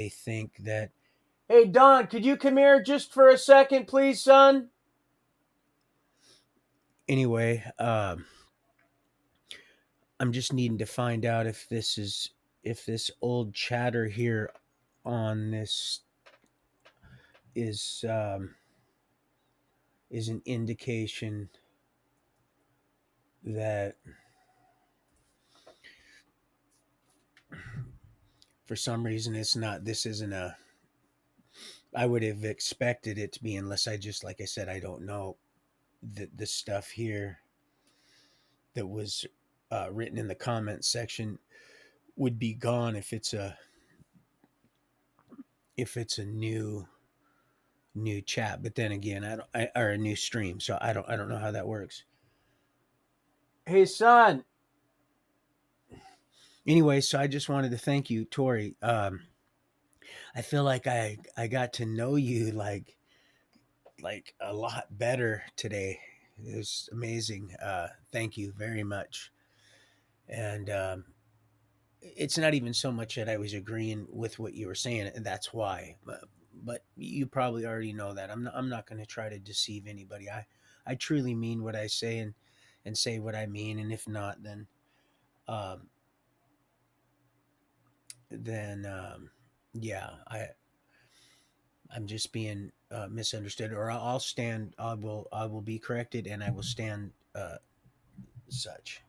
they think that, hey, Don, could you come here just for a second, please, son? Anyway, I'm just needing to find out if this old chatter here on this is um, is an indication that for some reason it's not. This isn't a. I would have expected it to be, unless I just, like I said, I don't know the stuff here that was written in the comment section would be gone if it's a new chat. But then again, or a new stream, so I don't know how that works. Hey, son. Anyway, so I just wanted to thank you, Tori. I feel like I got to know you like a lot better today. It was amazing. Thank you very much. And it's not even so much that I was agreeing with what you were saying, and that's why. But you probably already know that. I'm not going to try to deceive anybody. I truly mean what I say, and say what I mean. And if not, um, then yeah, I'm just being misunderstood, or I'll stand. I will be corrected, and I will stand such.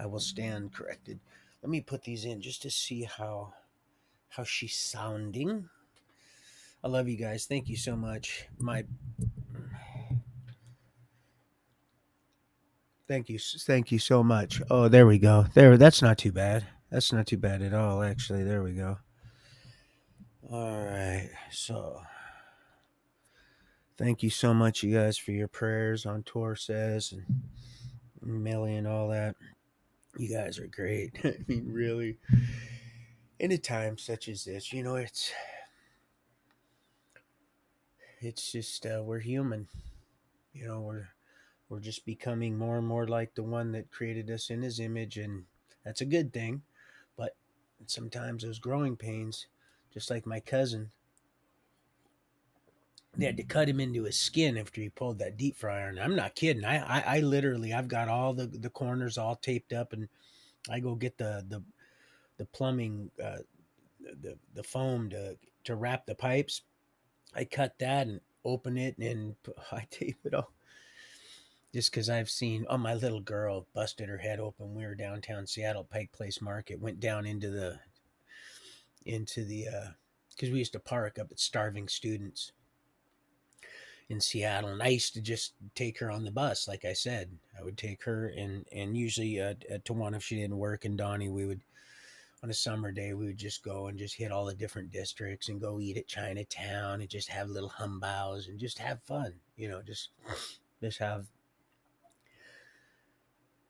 I will stand corrected. Let me put these in just to see how she's sounding. I love you guys. Thank you so much. My thank you so much. Oh, there we go. There, that's not too bad. That's not too bad at all, actually. There we go. All right. So, thank you so much, you guys, for your prayers on Tor Says and Millie and all that. You guys are great. I mean, really, in a time such as this, it's just we're human. We're just becoming more and more like the one that created us in his image, and that's a good thing. But sometimes those growing pains, just like my cousin, they had to cut him into his skin after he pulled that deep fryer. And I'm not kidding. I literally, I've got all the corners all taped up, and I go get the plumbing, the foam to wrap the pipes. I cut that and open it, and I tape it all. Just because I've seen, oh, my little girl busted her head open. We were downtown Seattle, Pike Place Market, went down into the because we used to park up at Starving Students in Seattle, and I used to just take her on the bus. Like I said, I would take her, and usually at Tawana, if she didn't work, and Donnie, we would, on a summer day, we would just go and just hit all the different districts and go eat at Chinatown and just have little humbows and just have fun, just have.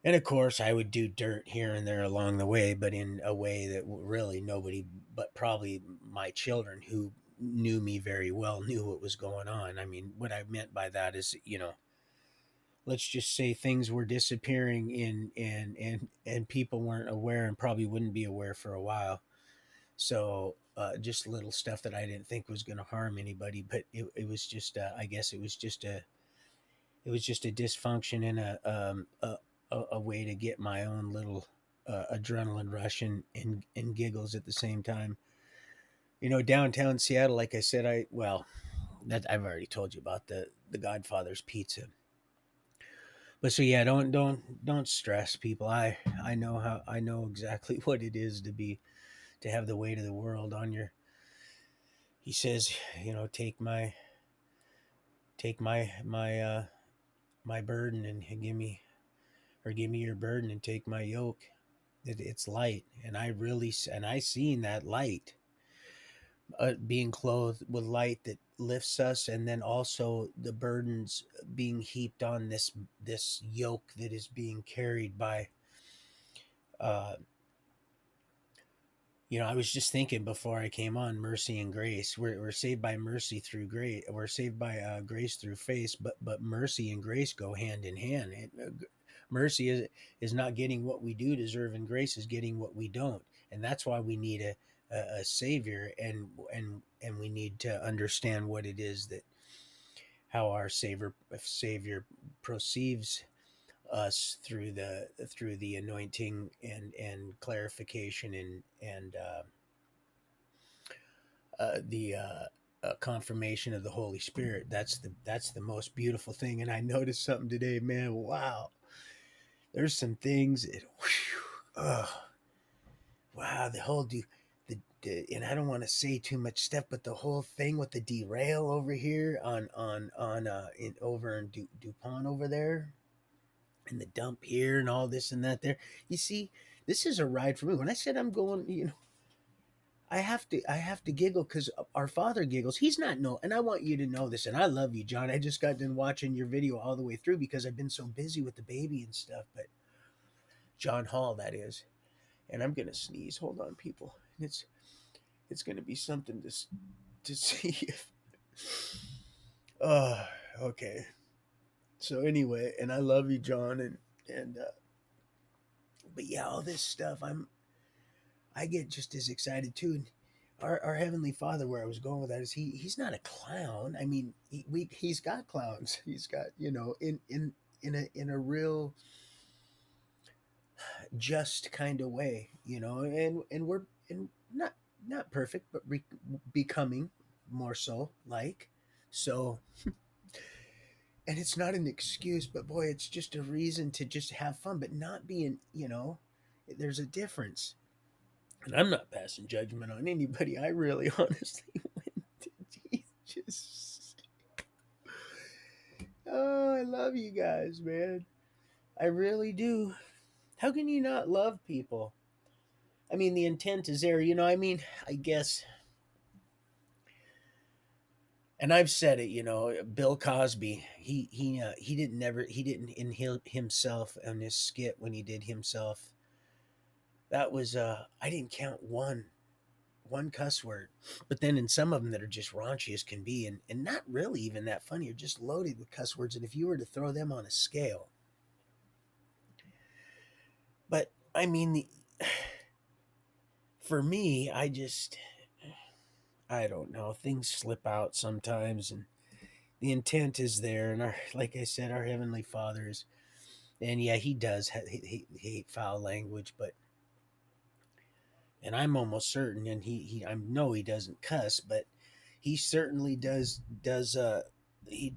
And of course, I would do dirt here and there along the way, but in a way that really nobody, but probably my children who knew me very well, knew what was going on. I mean, what I meant by that is, let's just say things were disappearing and people weren't aware, and probably wouldn't be aware for a while. So just little stuff that I didn't think was going to harm anybody, but it was just, I guess it was just a dysfunction and a way to get my own little adrenaline rush and giggles at the same time. Downtown Seattle, like I said, that I've already told you about the Godfather's Pizza. But so yeah, don't stress, people. I know exactly what it is to have the weight of the world on your. He says, take my burden and give me your burden and take my yoke. It's light, and I seen that light, being clothed with light that lifts us, and then also the burdens being heaped on this yoke that is being carried by. Uh, I was just thinking before I came on, mercy and grace. We're saved by mercy through grace. We're saved by grace through faith, but mercy and grace go hand in hand. Mercy is not getting what we do deserve, and grace is getting what we don't, and that's why we need a savior, and we need to understand what it is that how our savior perceives us through the anointing and clarification and the confirmation of the Holy Spirit. That's the most beautiful thing. And I noticed something today, man. Wow, there's some things that, whew, oh, wow, the whole and I don't want to say too much stuff, but the whole thing with the derail over here on in over in Dupont over there, and the dump here and all this and that there. You see, this is a ride for me. When I said I'm going, I have to giggle because our father giggles. He's not no, and I want you to know this. And I love you, John. I just got done watching your video all the way through because I've been so busy with the baby and stuff. But John Hall, that is. And I'm gonna sneeze. Hold on, people. It's gonna be something to see if. Oh, okay. So anyway, and I love you, John, and but yeah, all this stuff. I get just as excited too. And our heavenly Father, where I was going with that is he's not a clown. I mean, he's got clowns. He's got in a real just kind of way, and we're and not perfect, but becoming more so like so. And it's not an excuse, but boy, it's just a reason to just have fun, but not being, there's a difference. And I'm not passing judgment on anybody. I really honestly went to Jesus. Oh, I love you guys, man. I really do. How can you not love people? I mean, the intent is there, I mean, I guess, and I've said it, Bill Cosby, he didn't inhale himself on this skit when he did himself. That was I didn't count one cuss word, but then in some of them that are just raunchy as can be, and not really even that funny, are just loaded with cuss words. And if you were to throw them on a scale, but I mean, for me, I don't know, things slip out sometimes, and the intent is there, and our, like I said, our heavenly Father is, and yeah, he does hate foul language, but and I'm almost certain, and I know he doesn't cuss, but he certainly he does he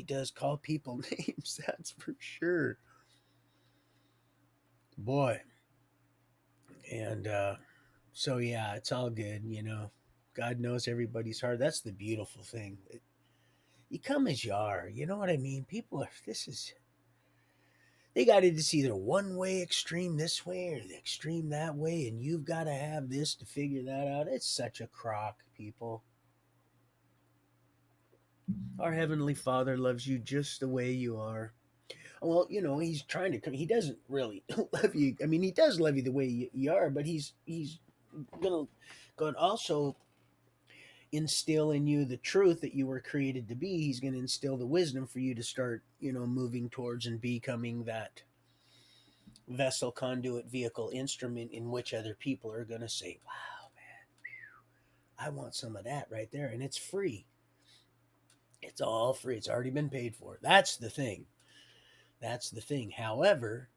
does call people names, that's for sure, boy. And so yeah, it's all good, God knows everybody's heart. That's the beautiful thing. You come as you are, you know what I mean? People are, this is, they got it. It's either one way extreme this way or the extreme that way, and you've got to have this to figure that out. It's such a crock, people. Our heavenly Father loves you just the way you are. Well, he's trying to come. He doesn't really love you. I mean, he does love you the way you are, but he's gonna going also instill in you the truth that you were created to be. He's going to instill the wisdom for you to start, moving towards and becoming that vessel, conduit, vehicle, instrument in which other people are going to say, "Wow, I want some of that right there," and it's free. It's all free. It's already been paid for. That's the thing. That's the thing. However,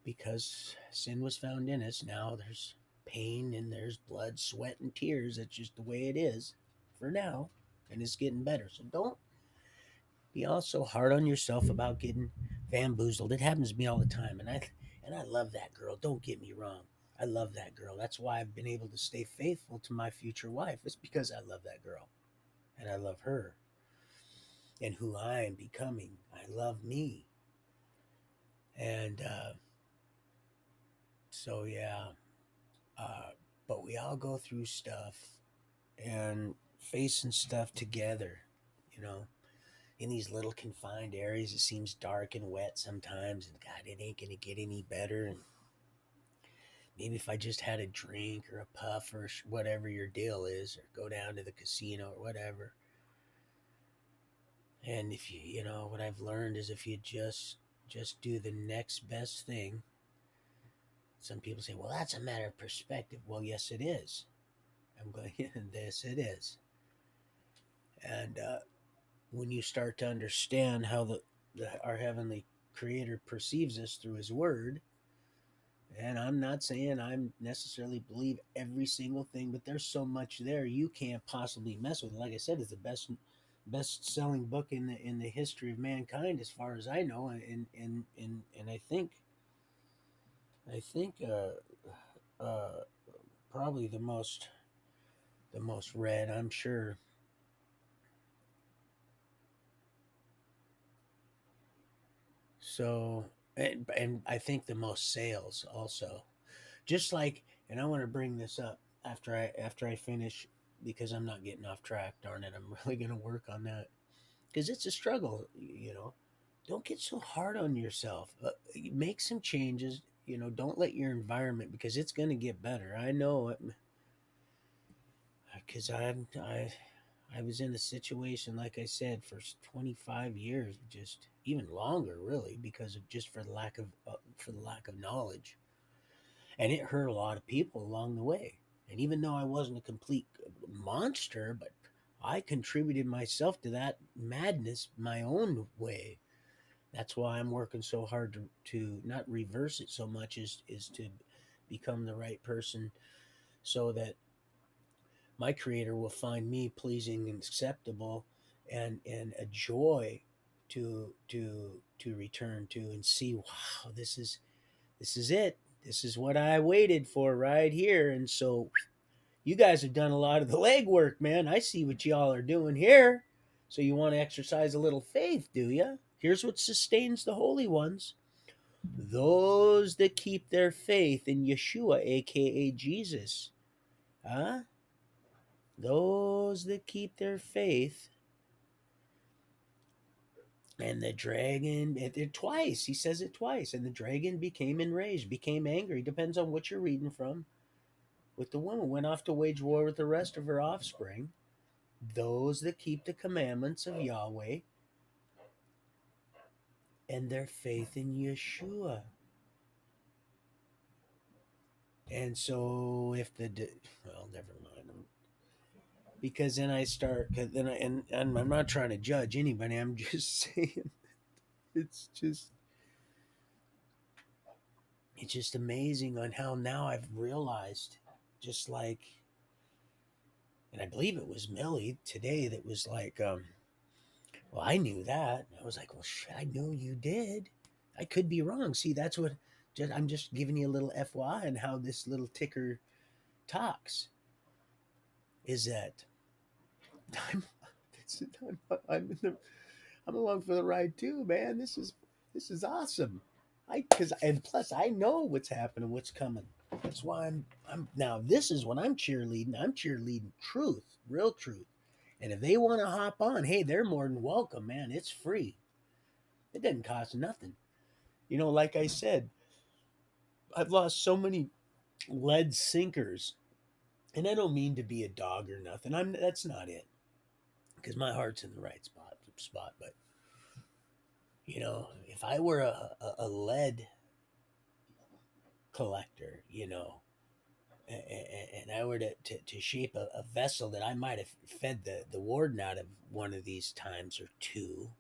because sin was found in us, now there's pain and there's blood, sweat, and tears. That's just the way it is for now, and it's getting better. So don't be all so hard on yourself about getting bamboozled. It happens to me all the time, and I love that girl. Don't get me wrong. I love that girl. That's why I've been able to stay faithful to my future wife. It's because I love that girl, and I love her, and who I am becoming. I love me, and so yeah. Uh, but we all go through stuff and facing stuff together, you know. In these little confined areas, it seems dark and wet sometimes, and God, it ain't gonna get any better. And maybe if I just had a drink or a puff or whatever your deal is, or go down to the casino or whatever. And if what I've learned is if you just do the next best thing, Some people say, well, that's a matter of perspective. Well, yes, it is. I'm going, yes, it is. And when you start to understand how our heavenly creator perceives us through his word, and I'm not saying I'm necessarily believe every single thing, but there's so much there you can't possibly mess with. Like I said, it's the best selling book in the history of mankind, as far as I know, and I think probably the most read, I'm sure. So, and I think the most sales also. Just like, and I want to bring this up after I finish, because I'm not getting off track. Darn it, I'm really going to work on that, because it's a struggle. Don't get so hard on yourself. Make some changes. Don't let your environment, because it's going to get better. I know it, because I was in a situation, like I said, for 25 years, just even longer, really, because of just for the lack of knowledge, and it hurt a lot of people along the way. And even though I wasn't a complete monster, but I contributed myself to that madness my own way. That's why I'm working so hard to not reverse it so much, is to become the right person, so that my creator will find me pleasing and acceptable, and a joy to return to, and see, wow, this is it. This is what I waited for right here. And so you guys have done a lot of the legwork, man. I see what y'all are doing here. So you want to exercise a little faith, do you? Here's what sustains the holy ones: those that keep their faith in Yeshua, aka Jesus. Huh? Those that keep their faith. And the dragon, twice, he says it twice. And the dragon became enraged, became angry. Depends on what you're reading from. With the woman, went off to wage war with the rest of her offspring. Those that keep the commandments of Yahweh and their faith in Yeshua. And so, if well, never mind. Because then I start, and I'm not trying to judge anybody. I'm just saying, it's just it's just amazing on how now I've realized, just like, and I believe it was Millie today that was like, well, I knew that. I was like, well, shit, I know you did. I could be wrong. See, that's what, I'm just giving you a little FY on how this little ticker talks. Is that I'm, I'm along for the ride too, man. This is awesome. And plus I know what's happening, what's coming. That's why I'm now. This is what I'm cheerleading. I'm cheerleading truth, real truth. And if they want to hop on, hey, they're more than welcome, man. It's free. It doesn't cost nothing. Like I said, I've lost so many lead sinkers, and I don't mean to be a dog or nothing. That's not it, because my heart's in the right spot. But if I were a lead collector, and I were to shape a vessel that I might have fed the warden out of one of these times or two,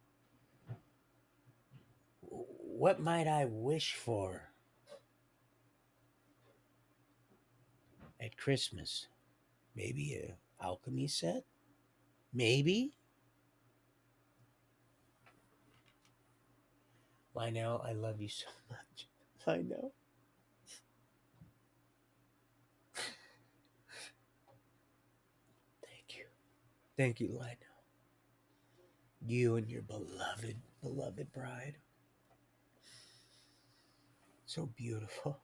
what might I wish for at Christmas? Maybe a alchemy set? Maybe. Lionel, I love you so much. Lionel. Thank you. Thank you, Lionel. You and your beloved bride. So beautiful.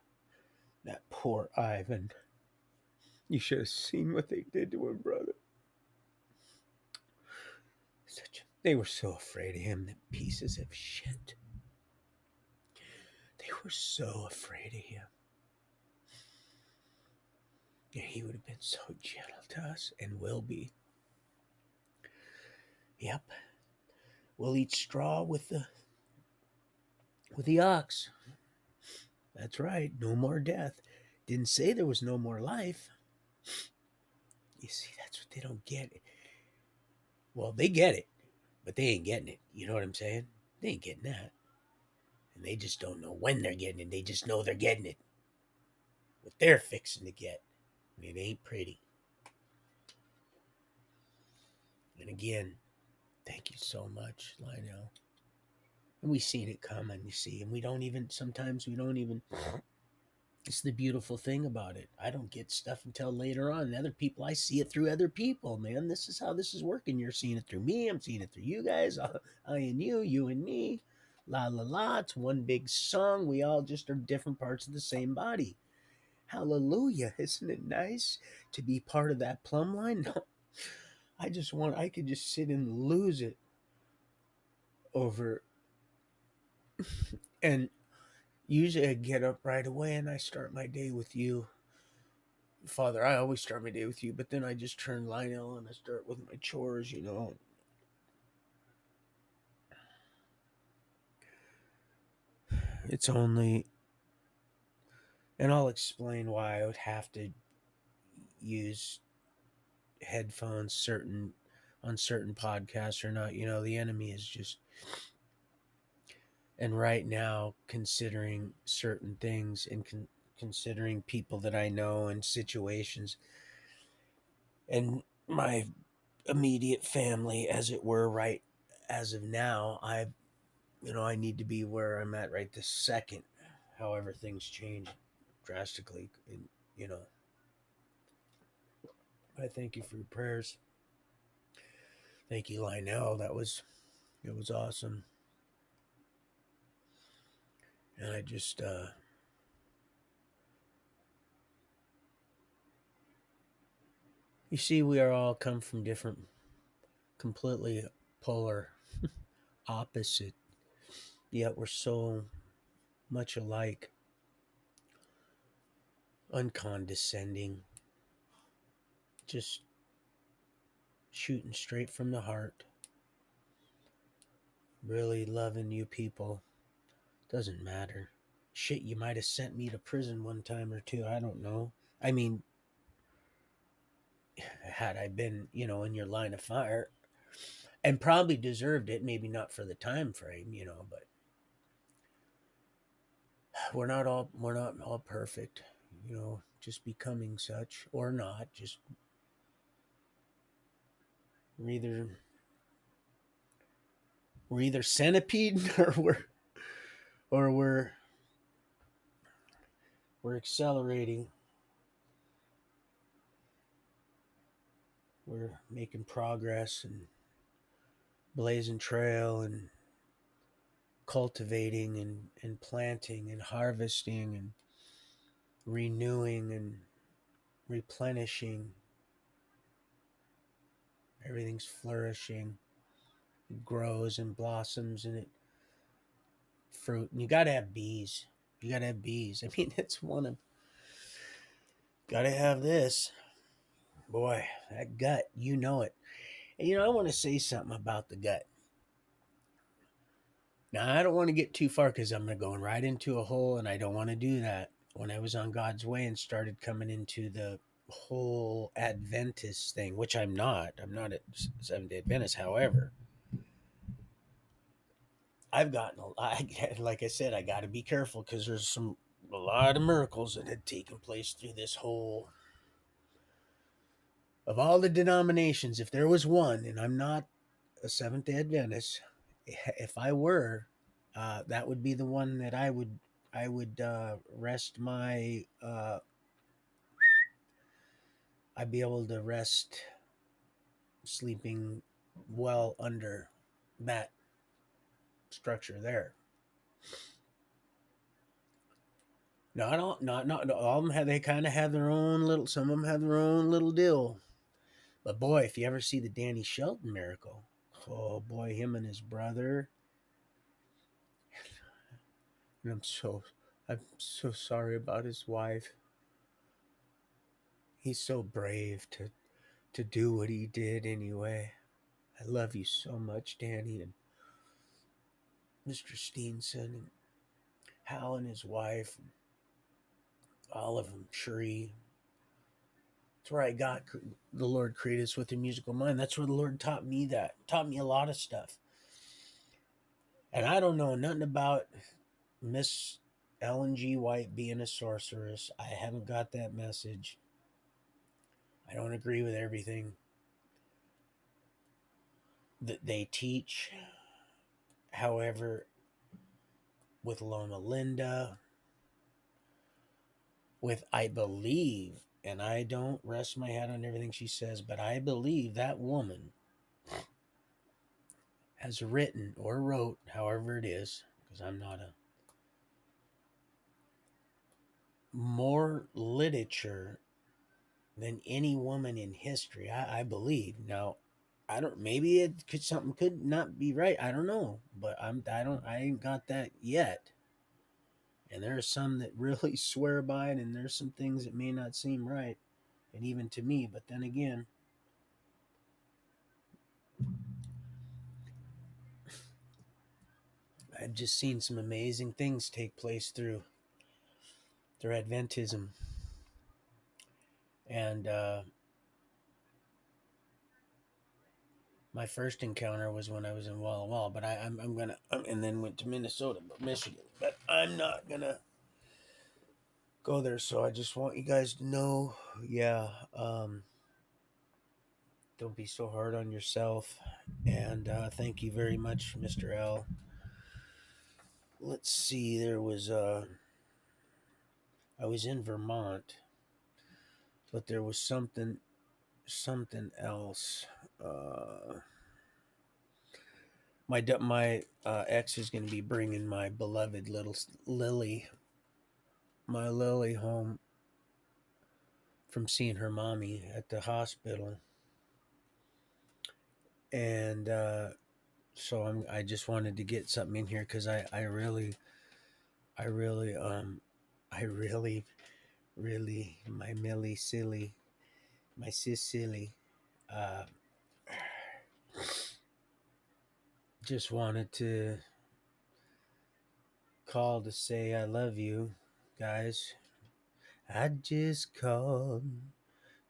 That poor Ivan. You should have seen what they did to him, brother. They were so afraid of him, the pieces of shit. They were so afraid of him. And he would have been so gentle to us, and will be. Yep. We'll eat straw with the ox. That's right. No more death. Didn't say there was no more life. You see, that's what they don't get. Well, they get it, but they ain't getting it. You know what I'm saying? They ain't getting that. And they just don't know when they're getting it. They just know they're getting it. What they're fixing to get. And it ain't pretty. And again, thank you so much, Lionel. And we seen it coming, you see, and we don't even sometimes we don't even it's the beautiful thing about it. I don't get stuff until later on. Other people, I see it through other people, man. This is how this is working. You're seeing it through me. I'm seeing it through you guys. I and you and me. La la la. It's one big song. We all just are different parts of the same body. Hallelujah. Isn't it nice to be part of that plumb line? No, I could just sit and lose it over. And usually I get up right away and I start my day with you. Father, I always start my day with you, but then I just turn Lionel and I start with my chores, you know. It's only, and I'll explain why I would have to use headphones on certain podcasts or not. You know, the enemy is just, and right now, considering certain things and considering people that I know and situations and my immediate family, as it were, right as of now, I need to be where I'm at right this second. However, things change drastically, and you know, I thank you for your prayers. Thank you, Lionel. It was awesome, and I just you see, we are all come from different, completely polar opposite, yet we're so much alike, uncondescending, just shooting straight from the heart, really loving you people. Doesn't matter. Shit, you might have sent me to prison one time or two. I don't know. I mean, had I been, in your line of fire, and probably deserved it, maybe not for the time frame, but we're not all perfect, just becoming such or not. Just we're either we're either centipede or we're accelerating. We're making progress and blazing trail and cultivating and planting and harvesting and renewing and replenishing. Everything's flourishing. It grows and blossoms and it fruit. And you gotta have bees. You gotta have bees. I mean, it's one of gotta have this. Boy, that gut, you know it. And I want to say something about the gut. Now, I don't want to get too far because I'm going right into a hole, and I don't want to do that. When I was on God's way and started coming into the whole Adventist thing, which I'm not a Seventh day Adventist. However, I've gotten like I said, I got to be careful because there's a lot of miracles that had taken place through this whole, of all the denominations. If there was one, and I'm not a Seventh day Adventist, if I were, that would be the one that I would rest my I'd be able to rest sleeping well under that structure there. Not all of them have. They kind of have their own little. Some of them have their own little deal. But boy, if you ever see the Danny Shelton miracle, oh boy, him and his brother. And I'm so sorry about his wife. He's so brave to do what he did anyway. I love you so much, Danny, and Mr. Steenson, and Hal and his wife. all of them. Shri. That's where I got the Lord created us with a musical mind. That's where the Lord taught me that. Taught me a lot of stuff. And I don't know nothing about Miss Ellen G. White being a sorceress. I haven't got that message. I don't agree with everything that they teach. However, with Loma Linda, with I believe, and I don't rest my head on everything she says, but I believe that woman has written or wrote, however it is, because I'm not a more literature than any woman in history. I believe. Now, I don't. Maybe it could something could not be right. I don't know, but I don't. I ain't got that yet. And there are some that really swear by it, and there's some things that may not seem right, and even to me. But then again, I've just seen some amazing things take place through Adventism, and my first encounter was when I was in Walla Walla. But I'm gonna, and then went to Minnesota, Michigan. But I'm not gonna go there. So I just want you guys to know, yeah, don't be so hard on yourself. And thank you very much, Mr. L. Let's see. I was in Vermont, but there was something else. Uh, my ex is going to be bringing my beloved little Lily, my Lily, home from seeing her mommy at the hospital, and so I just wanted to get something in here because I really I really my Millie silly my sis silly uh just wanted to call to say I love you guys. I just called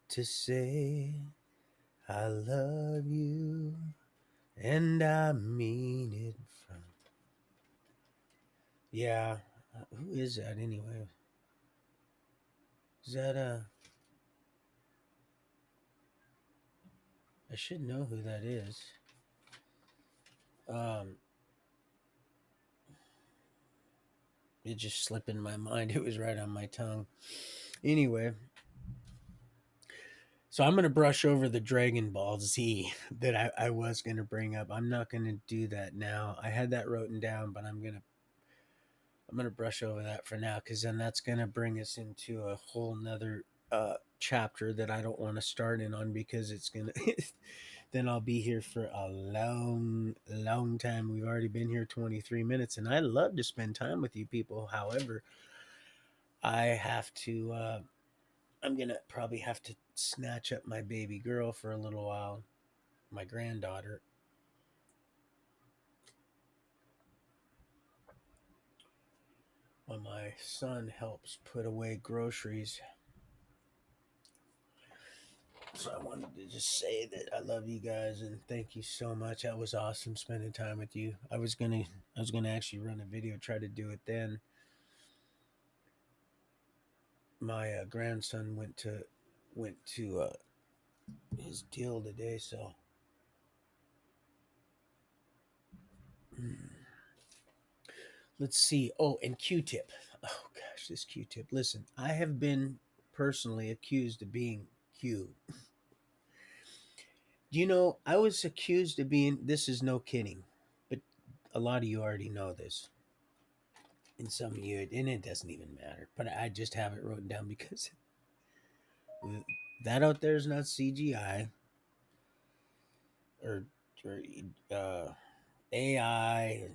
to say I love you, and I mean it from. Yeah, who is that anyway? Is that I should know who that is. Um, it just slipped in my mind. It was right on my tongue. Anyway, so I'm gonna brush over the Dragon Ball Z that I was gonna bring up. I'm not gonna do that now. I had that written down, but I'm gonna brush over that for now because then that's gonna bring us into a whole nother chapter that I don't want to start in on because it's gonna then I'll be here for a long time. We've already been here 23 minutes, and I love to spend time with you people. However, I have to. I'm gonna probably have to snatch up my baby girl for a little while, my granddaughter, while my son helps put away groceries. So I wanted to just say that I love you guys and thank you so much. That was awesome spending time with you. I was gonna actually run a video, try to do it then. My grandson went to his deal today, so let's see. Oh, and Q-Tip. Oh gosh, this Q-Tip. Listen, I have been personally accused of being Q. I was accused of being. This is no kidding, but a lot of you already know this. And some of you, and it doesn't even matter. But I just have it written down because that out there is not CGI or AI.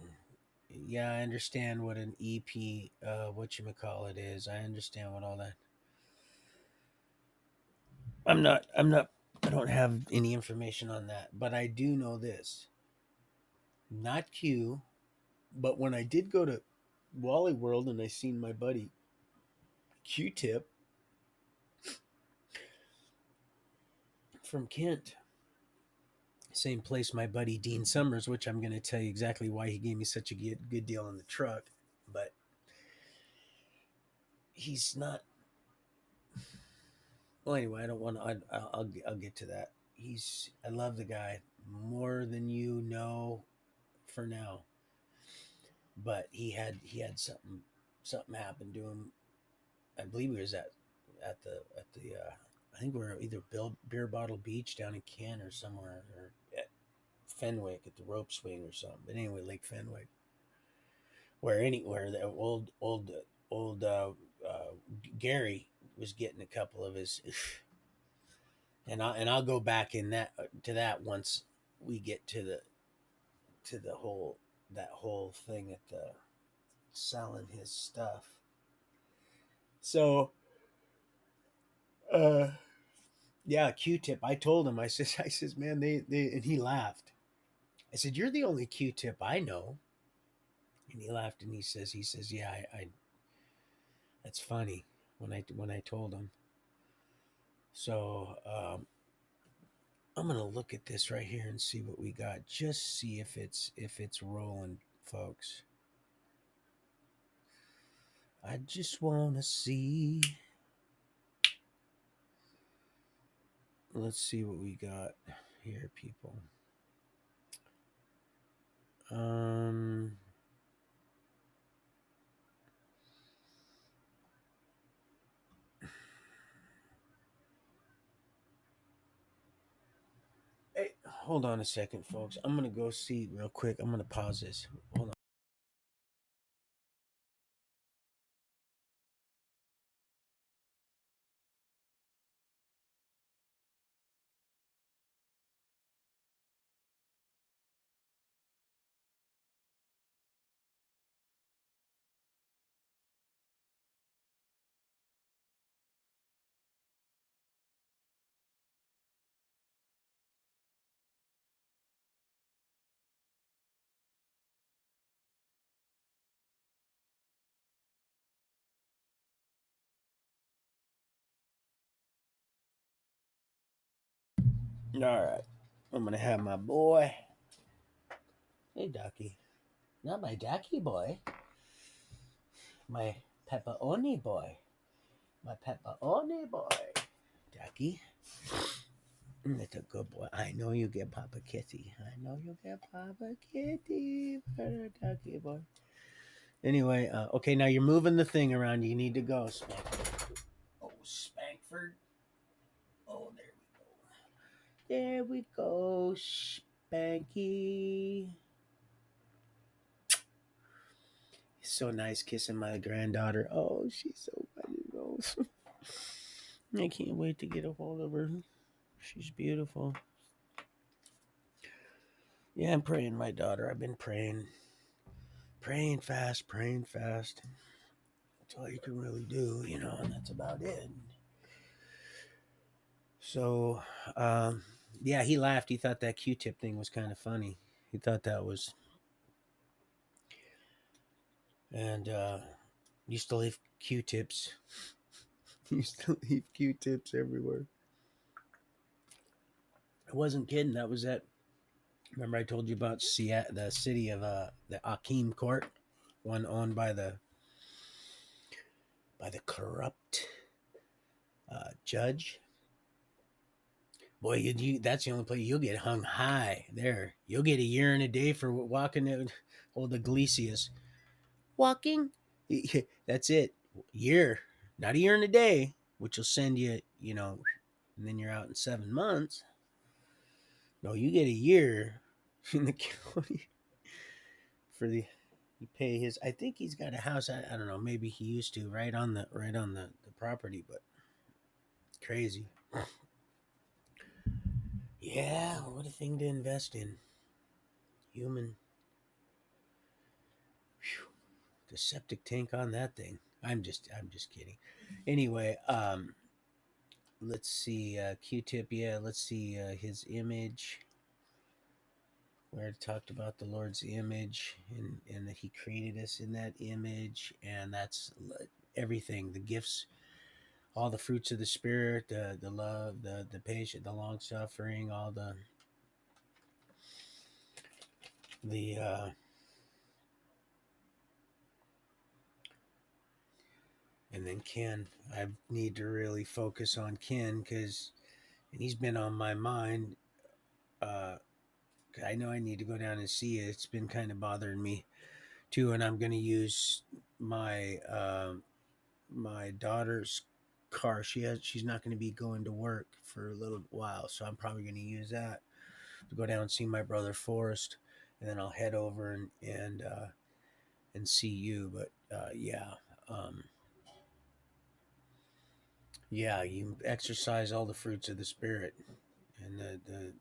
Yeah, I understand what an EP, what you call it is. I understand what all that. I'm not. I don't have any information on that, but I do know this. Not Q, but when I did go to Wally World and I seen my buddy Q-Tip from Kent. Same place my buddy Dean Summers, which I'm going to tell you exactly why he gave me such a good deal on the truck. But he's not. Well, anyway, I don't want to. I'll get to that. I love the guy more than you know for now. But he had something happen to him. I believe he was at the I think we are either Beer Bottle Beach down in Kent or somewhere, or at Fenwick at the rope swing or something. But anyway, Lake Fenwick, where the old Gary was getting a couple of his, and I'll go back in that to that once we get to the whole thing at the selling his stuff. So, uh, yeah, Q-Tip. I told him. I says, man, they, and he laughed. I said, you're the only Q-Tip I know. And he laughed and he says, yeah, I that's funny when I told him. So I'm gonna look at this right here and see what we got. Just see if it's rolling, folks. I just wanna see. Let's see what we got here, people. Um Hey, hold on a second, folks. I'm gonna go see real quick. I'm gonna pause this. Hold on. All right. I'm gonna have my boy. Hey, Ducky. Not my Ducky boy. My pepperoni boy. My pepperoni boy. Ducky. That's a good boy. I know you get Papa Kitty. I know you get Papa Kitty. Ducky boy. Anyway, okay, now you're moving the thing around. You need to go, Spankford. Oh, Spankford. Oh, there we go, Spanky. He's so nice kissing my granddaughter. Oh, she's so funny. I can't wait to get a hold of her. She's beautiful. Yeah, I'm praying, my daughter. I've been praying. Praying fast, praying fast. That's all you can really do, and that's about it. So, yeah, he laughed. He thought that Q-Tip thing was kind of funny. He thought that was, and used to leave Q-Tips. Used to leave Q-Tips everywhere. I wasn't kidding. That was it. Remember I told you about the city of the Akeem Court, one owned by the corrupt judge. Boy, that's the only place you'll get hung high there. You'll get a year and a day for walking old Iglesias. Walking? That's it. Year. Not a year and a day, which will send you, and then you're out in 7 months. No, you get a year in the county for the you pay his. I think he's got a house. I don't know. Maybe he used to right on the property, but crazy. Yeah, what a thing to invest in. Human. Whew, the septic tank on that thing. I'm just kidding. Anyway, let's see. Q-Tip. Yeah, let's see his image. Where it talked about the Lord's image and that He created us in that image, and that's everything, the gifts, all the fruits of the spirit, the love, the patient, the long suffering, all the and then Ken. I need to really focus on Ken because he's been on my mind. Uh, I know I need to go down and see it. It's been kind of bothering me too, and I'm going to use my my daughter's car. She's not going to be going to work for a little while, so I'm probably going to use that to go down and see my brother Forrest, and then I'll head over and see you. But um, yeah, you exercise all the fruits of the spirit and the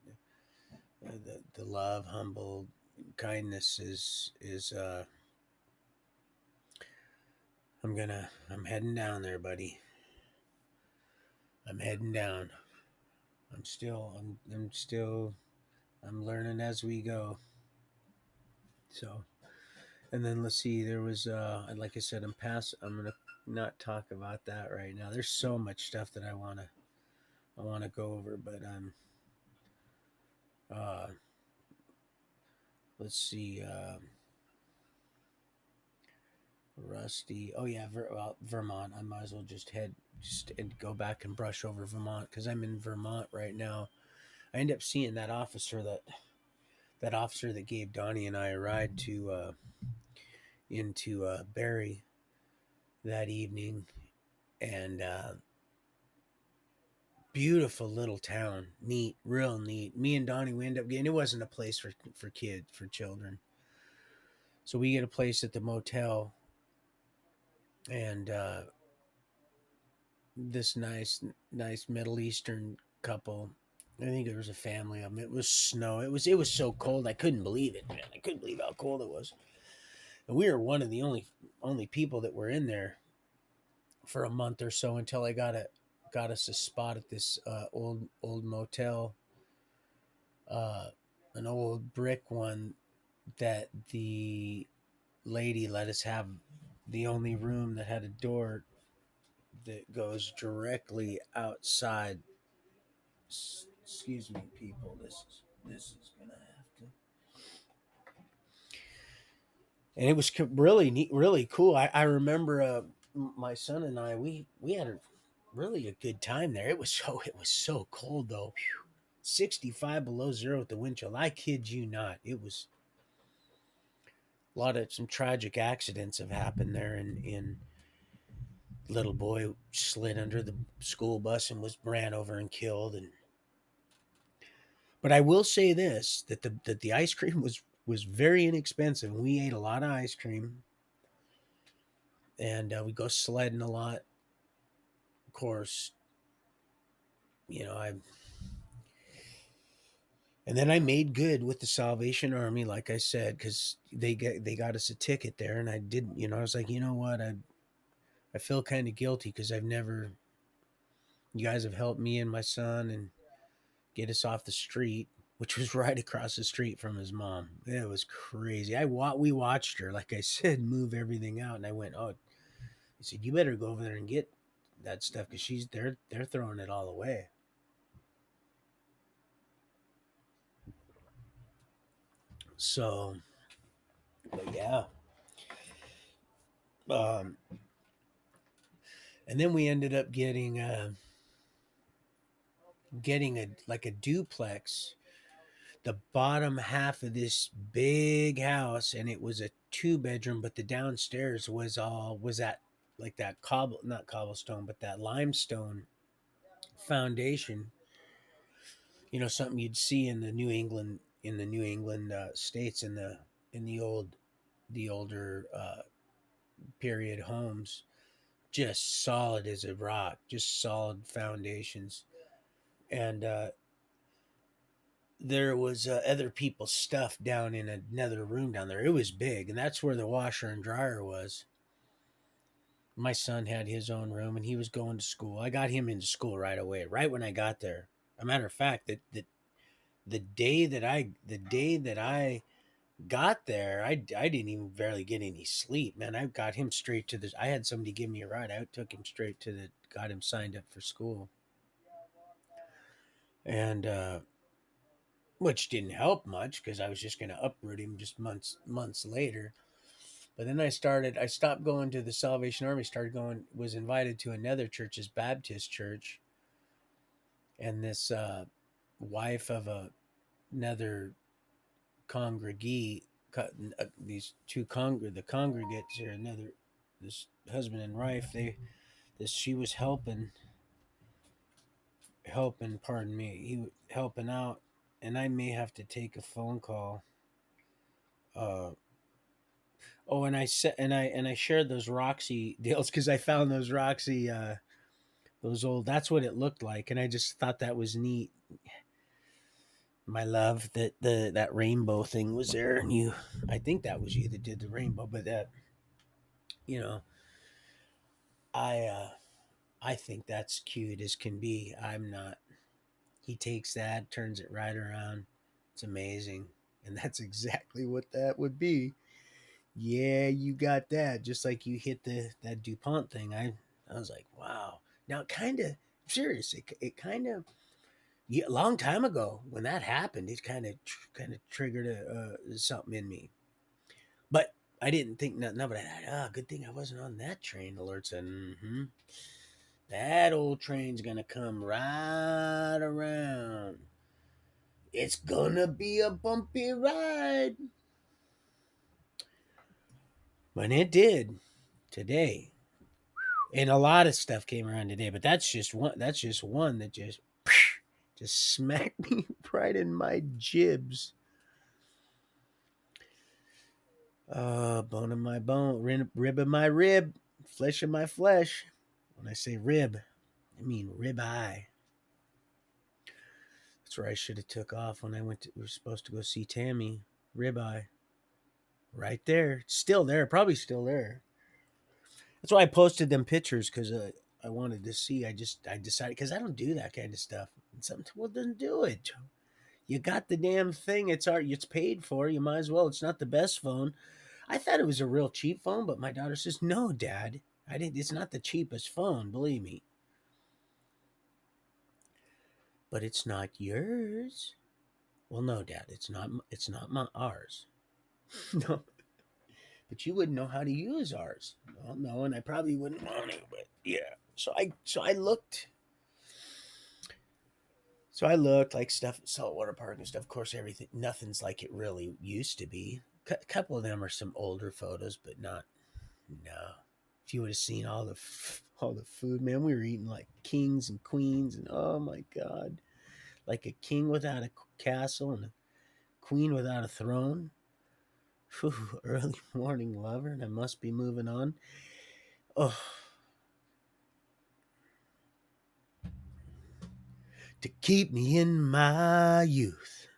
love, humble kindness is. I'm heading down there, buddy. I'm heading down. I'm learning as we go. So, and then let's see, there was like I said, I'm gonna not talk about that right now. There's so much stuff that I wanna go over, but uh let's see, Rusty. Oh yeah, Vermont. I might as well just and go back and brush over Vermont because I'm in Vermont right now. I end up seeing that officer that gave Donnie and I a ride to into Barrie that evening, and beautiful little town, neat, real neat. Me and Donnie, we end up getting, it wasn't a place for children, so we get a place at the motel, and this nice Middle Eastern couple. I think there was a family of them. It was snow. It was so cold. I couldn't believe it, man. I couldn't believe how cold it was. And we were one of the only people that were in there for a month or so until I got us a spot at this old motel, uh, an old brick one that the lady let us have, the only room that had a door that goes directly outside. Excuse me, people. This is gonna have to. And it was really neat, really cool. I remember my son and I we had a really a good time there. It was so cold though. Phew. 65 below zero with the wind chill. I kid you not. It was some tragic accidents have happened there, and little boy slid under the school bus and was ran over and killed. And but I will say this, that the ice cream was very inexpensive. We ate a lot of ice cream, and we go sledding a lot. Of course, I and then I made good with the Salvation Army, like I said, because they got us a ticket there, and I didn't. I was like, you know what, I feel kind of guilty because I've never. You guys have helped me and my son and get us off the street, which was right across the street from his mom. It was crazy. We watched her, like I said, move everything out, and I went, oh, he said, you better go over there and get that stuff because they're throwing it all away. So, but yeah, um, and then we ended up getting a like a duplex, the bottom half of this big house, and it was a two-bedroom, but the downstairs was that like that not cobblestone, but that limestone foundation. Something you'd see in the New England states, in the older period homes, just solid as a rock, just solid foundations. And there was other people's stuff down in another room down there. It was big, and that's where the washer and dryer was. My son had his own room, and he was going to school. I got him into school right away, right when I got there. A matter of fact, that the day that I got there, I didn't even barely get any sleep, man. I got him straight to the. I had somebody give me a ride. I took him straight to the. Got him signed up for school, and which didn't help much because I was just going to uproot him just months later. But then I stopped going to the Salvation Army. Started going. Was invited to another church's Baptist church, and this wife of another congregee, these two the congregates or another, this husband and wife, this she was pardon me, helping out, and I may have to take a phone call. uh oh, and I said, and I shared those Roxy deals because I found those Roxy, those old, that's what it looked like, and I just thought that was neat, my love, that that rainbow thing was there, and you, I think that was you that did the rainbow, but that, you know, I I think that's cute as can be. I'm not. He takes that, turns it right around. It's amazing. And that's exactly what that would be. Yeah, you got that. Just like you hit the that DuPont thing. I was like, wow. Now it kind of, seriously, it kind of, yeah, a long time ago when that happened, it kind of triggered something in me. But I didn't think nothing of it. Good thing I wasn't on that train. Alert said, mm-hmm. That old train's gonna come right around. It's gonna be a bumpy ride. But it did today. And a lot of stuff came around today, but that's just one that just smacked me right in my jibs. Bone of my bone, rib of my rib, flesh of my flesh. When I say rib, I mean rib eye. That's where I should have took off when we were supposed to go see Tammy. Rib eye. Right there. Still there. Probably still there. That's why I posted them pictures, because I wanted to see. I decided, because I don't do that kind of stuff. And some, well, then do it. You got the damn thing. It's paid for. You might as well. It's not the best phone. I thought it was a real cheap phone, but my daughter says, "No, Dad, I didn't. It's not the cheapest phone. Believe me." But it's not yours. Well, no, Dad, it's not. It's not ours. No, but you wouldn't know how to use ours. Well, no, and I probably wouldn't want to. But yeah, so I looked. So I looked like stuff at saltwater park and stuff. Of course, everything, nothing's like it really used to be. A couple of them are some older photos, but not, no. If you would have seen all the food, man, we were eating like kings and queens, and oh my god, like a king without a castle and a queen without a throne. Whew, early morning lover, and I must be moving on. Oh, to keep me in my youth.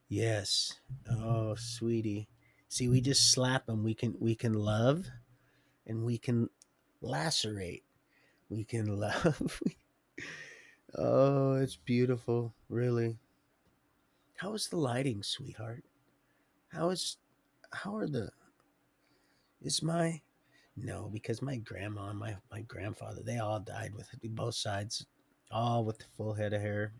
Yes. Oh, sweetie. See, we just slap them. We can love, and we can lacerate. We can love. Oh, it's beautiful, really. How is the lighting, sweetheart? How is how are the is my no, because my grandma and my grandfather, they all died with both sides, all with the full head of hair.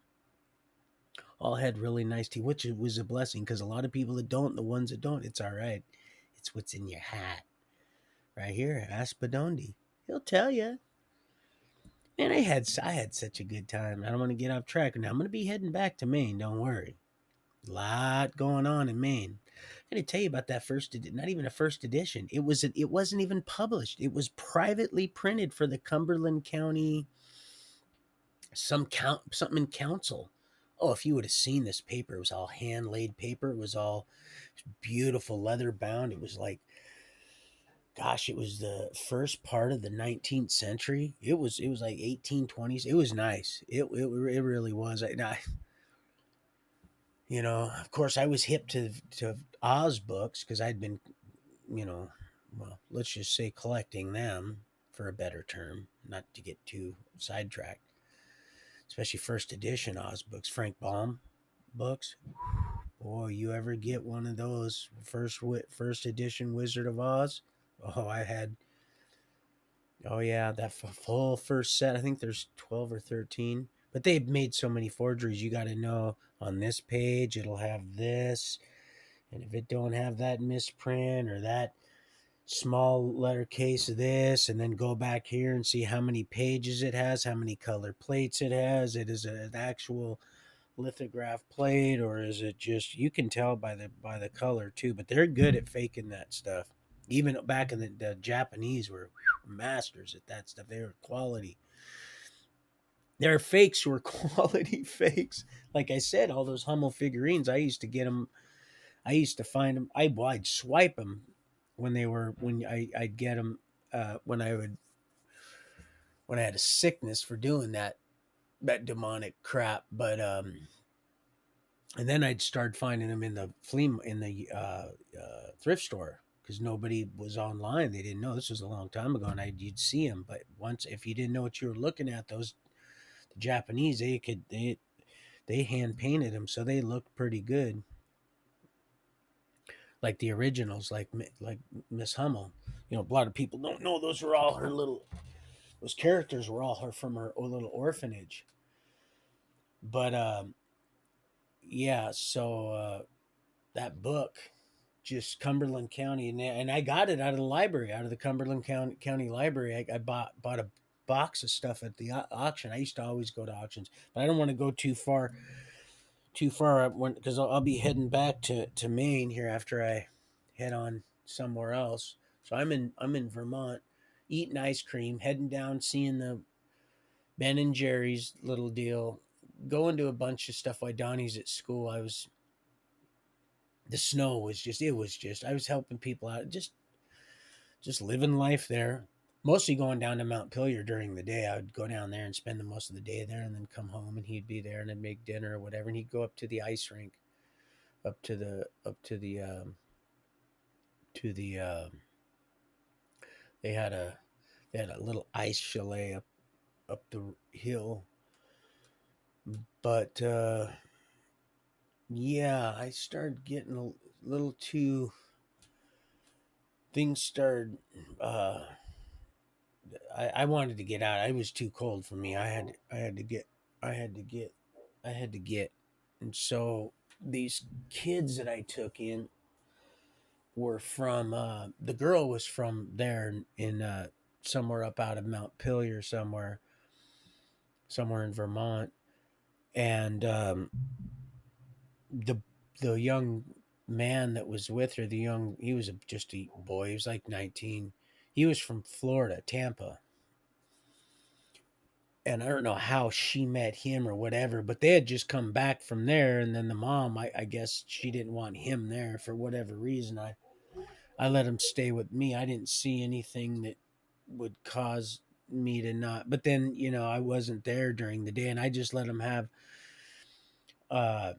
All had really nice teeth, which was a blessing, because a lot of people that don't, the ones that don't, it's all right. It's what's in your hat. Right here, ask Bedondi. He'll tell you. Man, I had such a good time. I don't want to get off track. Now I'm going to be heading back to Maine. Don't worry. A lot going on in Maine. I'm going to tell you about that not even a first edition. It wasn't even published. It was privately printed for the Cumberland County, something in council. Oh, if you would have seen this paper, it was all hand laid paper. It was all beautiful leather bound. It was like, gosh, it was the first part of the 19th century. It was like 1820s. It was nice. It really was. Of course, I was hip to Oz books, because I'd been, you know, well, let's just say collecting them, for a better term, not to get too sidetracked. Especially first edition Oz books, Frank Baum books. Boy, you ever get one of those first edition Wizard of Oz? Oh, I had. Oh yeah, that full first set. I think there's 12 or 13. But they've made so many forgeries. You got to know on this page it'll have this, and if it don't have that misprint or that small letter case of this, and then go back here and see how many pages it has, how many color plates it has. It is an actual lithograph plate, or is it just, you can tell by the color too, but they're good at faking that stuff. Even back in the Japanese were masters at that stuff. They were quality. Their fakes were quality fakes. Like I said, all those Hummel figurines, I used to get them. I used to find them. I'd swipe them when they were when I'd get them when I had a sickness for doing that demonic crap. But and then I'd start finding them in the thrift store because nobody was online. They didn't know, this was a long time ago, and you'd see them. But once, if you didn't know what you were looking at, those the Japanese, they hand painted them, so they looked pretty good, like the originals, like Miss Hummel. You know, a lot of people don't know those were all her little. Those characters were all her from her little orphanage. But yeah, so that book, just Cumberland County, and I got it out of the library, out of the Cumberland County Library. I bought a box of stuff at the auction. I used to always go to auctions, but I don't want to go too far because I'll be heading back to Maine here after I head on somewhere else. So I'm in Vermont, eating ice cream, heading down, seeing the Ben and Jerry's little deal, going to a bunch of stuff while Donnie's at school. The snow was just, it was just, I was helping people out, just living life there. Mostly going down to Mount Pillier during the day. I would go down there and spend the most of the day there, and then come home, and he'd be there, and I'd make dinner or whatever, and he'd go up to the ice rink, up to the they had a little ice chalet up the hill. But yeah, I started getting a little too, things started uh I wanted to get out. I was too cold for me. I had to get I had to get and so these kids that I took in were from the girl was from there in somewhere up out of Mount Pillier, somewhere in Vermont. And the young man that was with her, he was just a boy. He was like 19. He was from Florida, Tampa. And I don't know how she met him or whatever, but they had just come back from there. And then the mom, I guess she didn't want him there for whatever reason. I let him stay with me. I didn't see anything that would cause me to not. But then, I wasn't there during the day, and I just let him have uh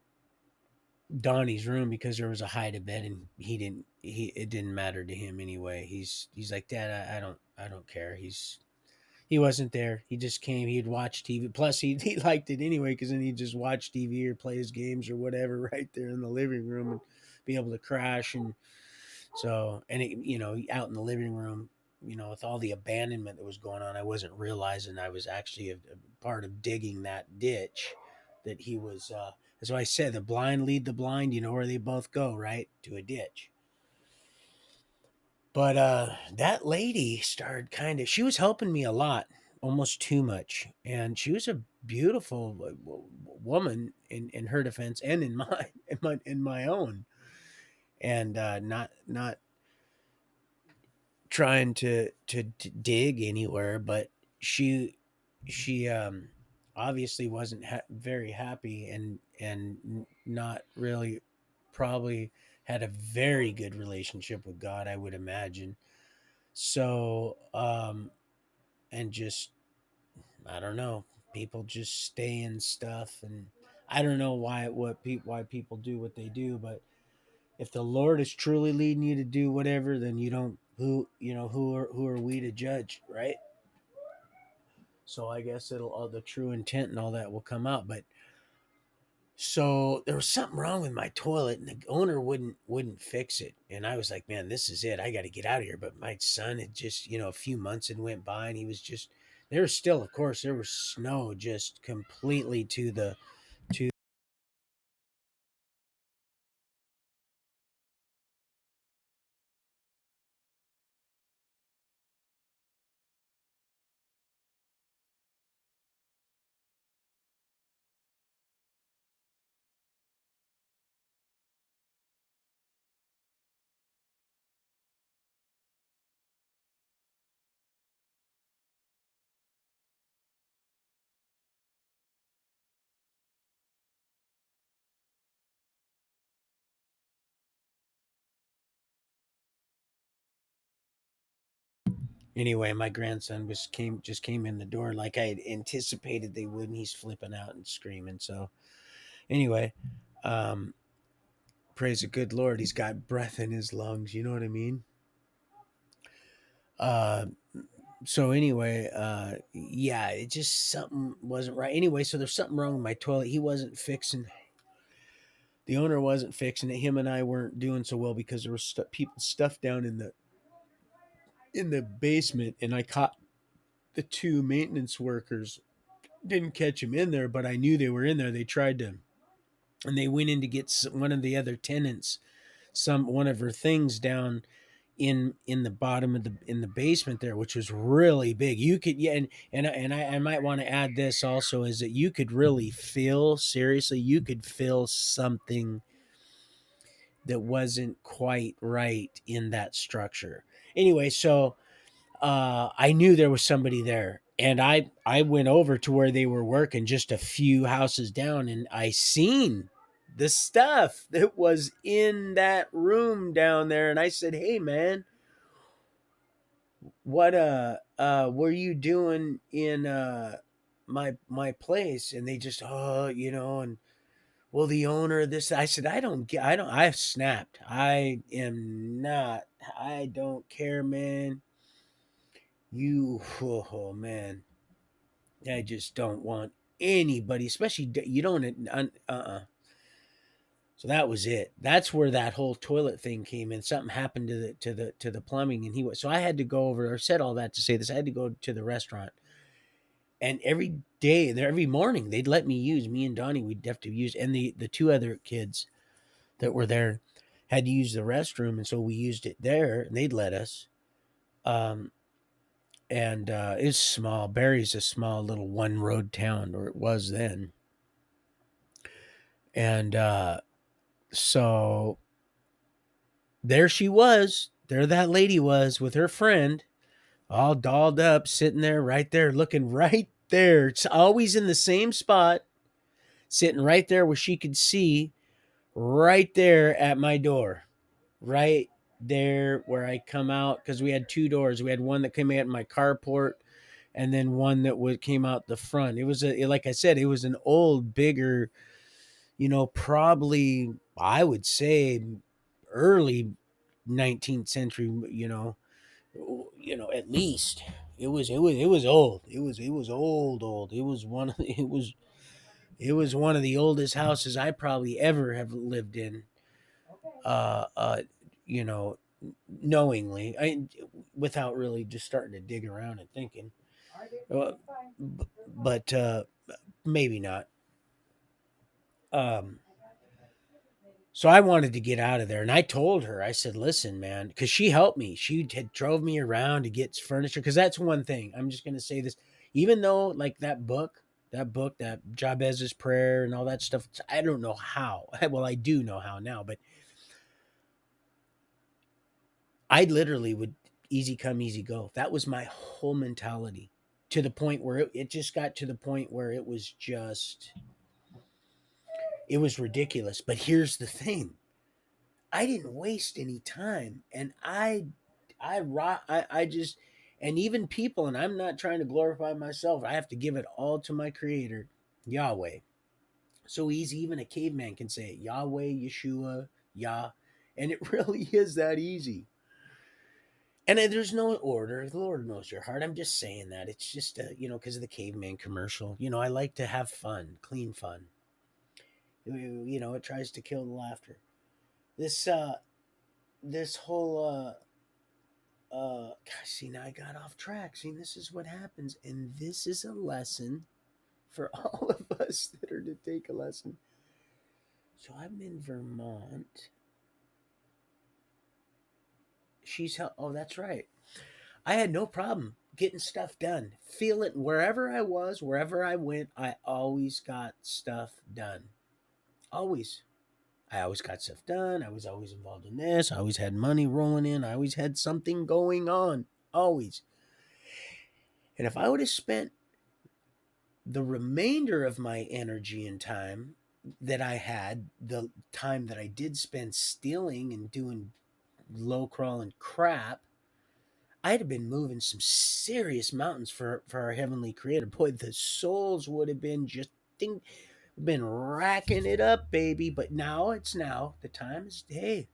Donnie's room because there was a hide to bed, and it didn't matter to him anyway. He's like, Dad, I don't care. He wasn't there. He just came. He'd watch TV. Plus, he liked it anyway because then he'd just watch TV or play his games or whatever right there in the living room and be able to crash. And so, and out in the living room, with all the abandonment that was going on, I wasn't realizing I was actually a part of digging that ditch that he was. That's why I said the blind lead the blind. You know where they both go, right? To a ditch. But that lady started she was helping me a lot, almost too much. And she was a beautiful woman in her defense and in mine, in my own. And not trying to dig anywhere, but she obviously wasn't very happy, and not really, probably had a very good relationship with God, I would imagine. So and just, I don't know, people just stay in stuff, and I don't know why people do what they do, but if the Lord is truly leading you to do whatever, then you don't, who are we to judge, right? So I guess it'll, all the true intent and all that will come out. But So there was something wrong with my toilet, and the owner wouldn't fix it. And I was like, "Man, this is it. I got to get out of here." But my son had just, a few months had went by, and he was just there was still, of course, there was snow just completely to. Anyway, my grandson came in the door like I had anticipated they would, and he's flipping out and screaming. So anyway, um, praise the good Lord, he's got breath in his lungs. You know what I mean? Uh, so anyway, yeah, it just something wasn't right. Anyway, so there's something wrong with my toilet. He wasn't fixing. The owner wasn't fixing it. Him and I weren't doing so well because there was people stuff down in the basement, and I caught the two maintenance workers. Didn't catch him in there, but I knew they were in there. They tried to, and they went in to get one of the other tenants one of her things down in the bottom of the in the basement there, which was really big. You could, yeah, and I might want to add this also, is that you could really feel, seriously, you could feel something that wasn't quite right in that structure. Anyway, so I knew there was somebody there, and I went over to where they were working, just a few houses down, and I seen the stuff that was in that room down there, and I said, "Hey, man, what were you doing in my place?" And they just, "Oh, and well, the owner of this," I said, I snapped. I am not, I don't care, man. Oh man, I just don't want anybody, especially you don't. So that was it. That's where that whole toilet thing came in. Something happened to the plumbing, and he was. So I had to go over. I said all that to say this. I had to go to the restaurant, and every day there, every morning they'd let me use. Me and Donnie, we'd have to use, and the two other kids that were there had to use the restroom, and so we used it there, and they'd let us. Um, and it's small. Barry's a small little one road town, or it was then. And so there she was. There that lady was with her friend, all dolled up, sitting there, right there, looking right there. It's always in the same spot, sitting right there where she could see, right there at my door, right there where I come out, because we had two doors. We had one that came out in my carport, and then one that came out the front. It was like I said, it was an old, bigger, probably I would say early 19th century, at least. It was old. It was old. It was one of the, it was one of the oldest houses I probably ever have lived in. Uh, uh, you know, knowingly, without really just starting to dig around and thinking. Uh, but maybe not. Um, so I wanted to get out of there, and I told her, I said, "Listen, man," because she helped me. She had drove me around to get furniture. Because that's one thing. I'm just going to say this, even though like that Jabez's prayer and all that stuff. I don't know how. Well, I do know how now, but I literally would easy come, easy go. That was my whole mentality. To the point where it just got to the point where it was ridiculous. But here's the thing: I didn't waste any time, and I just, and even people, and I'm not trying to glorify myself. I have to give it all to my Creator, Yahweh. So easy, even a caveman can say it: Yahweh, Yeshua, Yah, and it really is that easy. And there's no order. The Lord knows your heart. I'm just saying that. It's just, because of the caveman commercial. I like to have fun, clean fun. It tries to kill the laughter. This this whole gosh, see, now I got off track. See, this is what happens, and this is a lesson for all of us that are to take a lesson. So I'm in Vermont. Oh, that's right. I had no problem getting stuff done. Feel it wherever I was, wherever I went, I always got stuff done. Always. I always got stuff done. I was always involved in this. I always had money rolling in. I always had something going on. Always. And if I would have spent the remainder of my energy and time that I had, the time that I did spend stealing and doing low crawling crap, I'd have been moving some serious mountains for our heavenly creator. Boy, the souls would have been just been racking it up, baby. But now the time is, hey,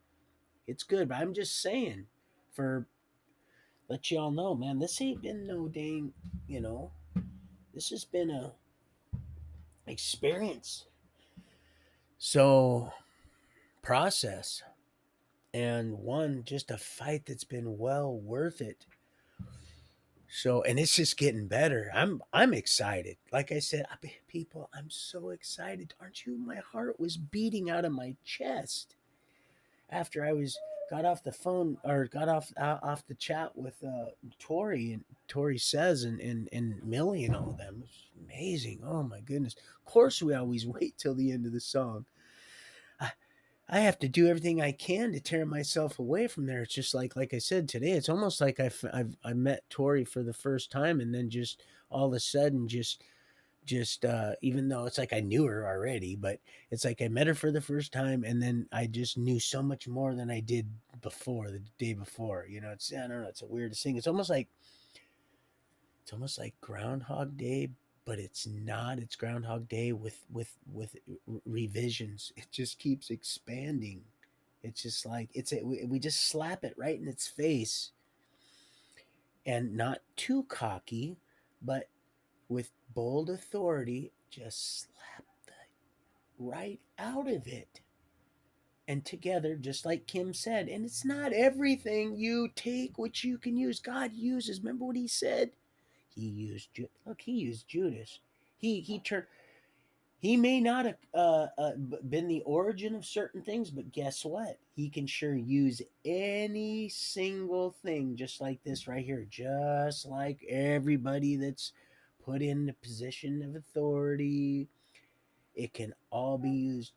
it's good. But I'm just saying, for let y'all know, man, this ain't been no dang, you know, this has been a experience. So process, and one, just a fight that's been well worth it. So, and it's just getting better. I'm excited. Like I said, people, I'm so excited. Aren't you? My heart was beating out of my chest after I was got off the phone, or got off the chat with Tori, and Tori says, and Millie and all of them. It's amazing. Oh my goodness. Of course, we always wait till the end of the song. I have to do everything I can to tear myself away from there. It's just like I said today. It's almost like I met Tori for the first time, and then just all of a sudden, just even though it's like I knew her already, but it's like I met her for the first time, and then I just knew so much more than I did before, the day before. It's, I don't know. It's a weirdest thing. It's almost like Groundhog Day, but it's not. It's Groundhog Day with revisions. It just keeps expanding. It's just like we just slap it right in its face, and not too cocky, but with bold authority, just slap the right out of it. And together, just like Kim said, and it's not everything. You take what you can use. God uses. Remember what he said? He used Judas. He turned. He may not have been the origin of certain things, but guess what? He can sure use any single thing, just like this right here, just like everybody that's put in a position of authority. It can all be used,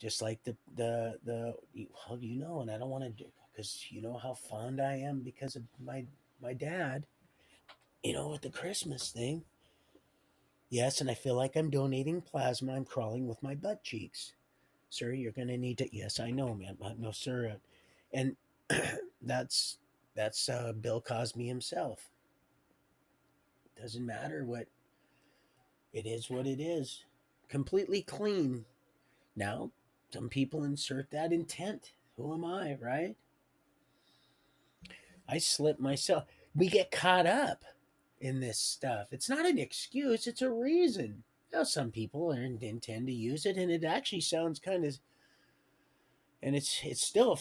just like the well, and I don't want to do, because you know how fond I am because of my dad. With the Christmas thing. Yes, and I feel like I'm donating plasma. I'm crawling with my butt cheeks. Sir, you're going to need to. Yes, I know, man. No, sir. And that's Bill Cosby himself. Doesn't matter what it is, what it is. Completely clean. Now, some people insert that intent. Who am I, right? I slip myself. We get caught up in this stuff. It's not an excuse, it's a reason. Some people intend to use it, and it actually sounds kind of, and it's still,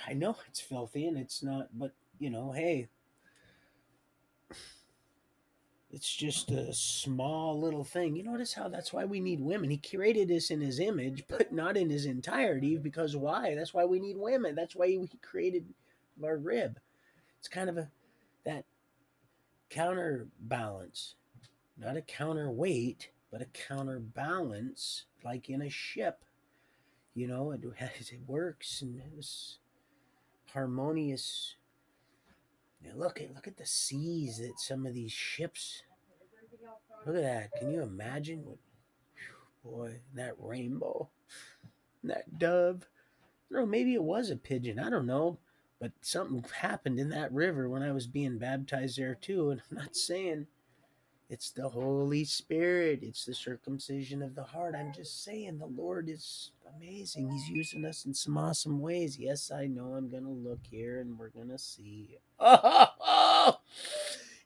I know it's filthy, and it's not, but hey, it's just a small little thing. You notice how that's why we need women. He created us in his image, but not in his entirety. Because why? That's why we need women. That's why he created our rib. It's kind of that counterbalance, not a counterweight, but a counterbalance, like in a ship. It works, and it's harmonious. Now look at the seas that some of these ships. Look at that. Can you imagine what? Boy, that rainbow, that dove. I don't know, maybe it was a pigeon. I don't know, but something happened in that river when I was being baptized there too. And I'm not saying it's the Holy Spirit. It's the circumcision of the heart. I'm just saying the Lord is amazing. He's using us in some awesome ways. Yes, I know. I'm going to look here and we're going to see. Oh,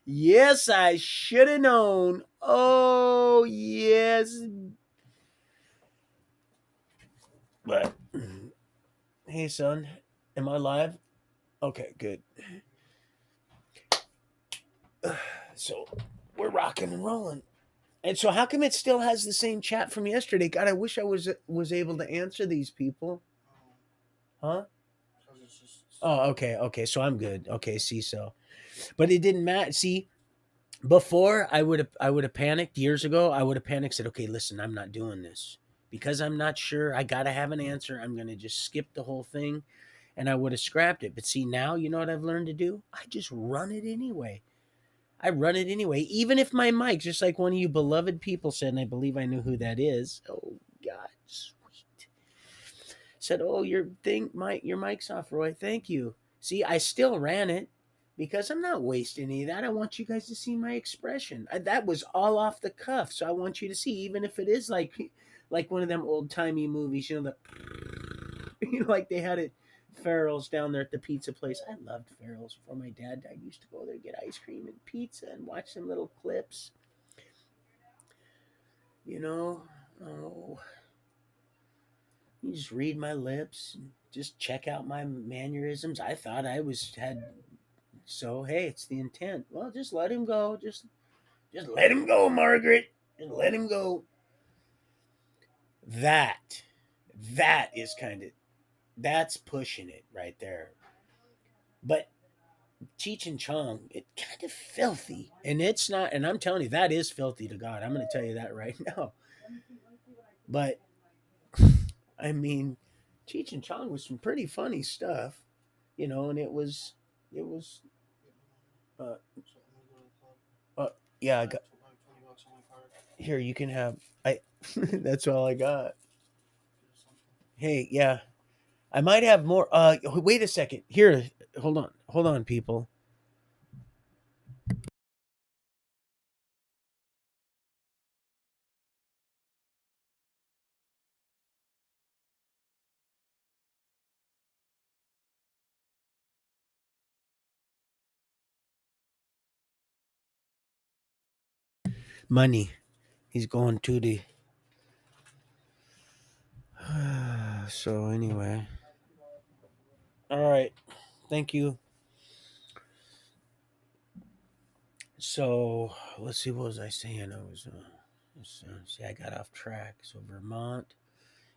yes, I should have known. Oh, yes. But hey, son, am I live? Okay, good. So we're rocking and rolling. And so, how come it still has the same chat from yesterday? God, I wish I was able to answer these people. Huh? Oh, okay, okay. So I'm good. Okay, see, so, but it didn't matter. See, before I would have panicked years ago. I would have panicked. Said, okay, listen, I'm not doing this because I'm not sure. I gotta have an answer. I'm gonna just skip the whole thing, and I would have scrapped it. But see, now you know what I've learned to do. I just run it anyway. I run it anyway, even if my mic, just like one of you beloved people said, and I believe I know who that is. Oh God, sweet. Said, "Oh, your mic's off, Roy. Thank you." See, I still ran it because I'm not wasting any of that. I want you guys to see my expression. That was all off the cuff, so I want you to see, even if it is like one of them old timey movies, the like they had it. Farrell's down there at the pizza place. I loved Farrell's before my dad died. I used to go there, get ice cream and pizza and watch some little clips. You know, oh, you just read my lips, and just check out my mannerisms. I thought I was had so hey, it's the intent. Well, just let him go. Just let him go, Margaret. Just let him go. That that is kind of that's pushing it right there. But Cheech and Chong, it kind of filthy, and it's not. And I'm telling you, that is filthy to God. I'm going to tell you that right now. But I mean, Cheech and Chong was some pretty funny stuff, and it was. Uh, uh yeah, I got here. You can have. I. That's all I got. Hey, yeah, I might have more. Wait a second. Here, hold on, people. Money. He's going to the. So anyway, all right. Thank you. So let's see. What was I saying? See, I got off track. So Vermont.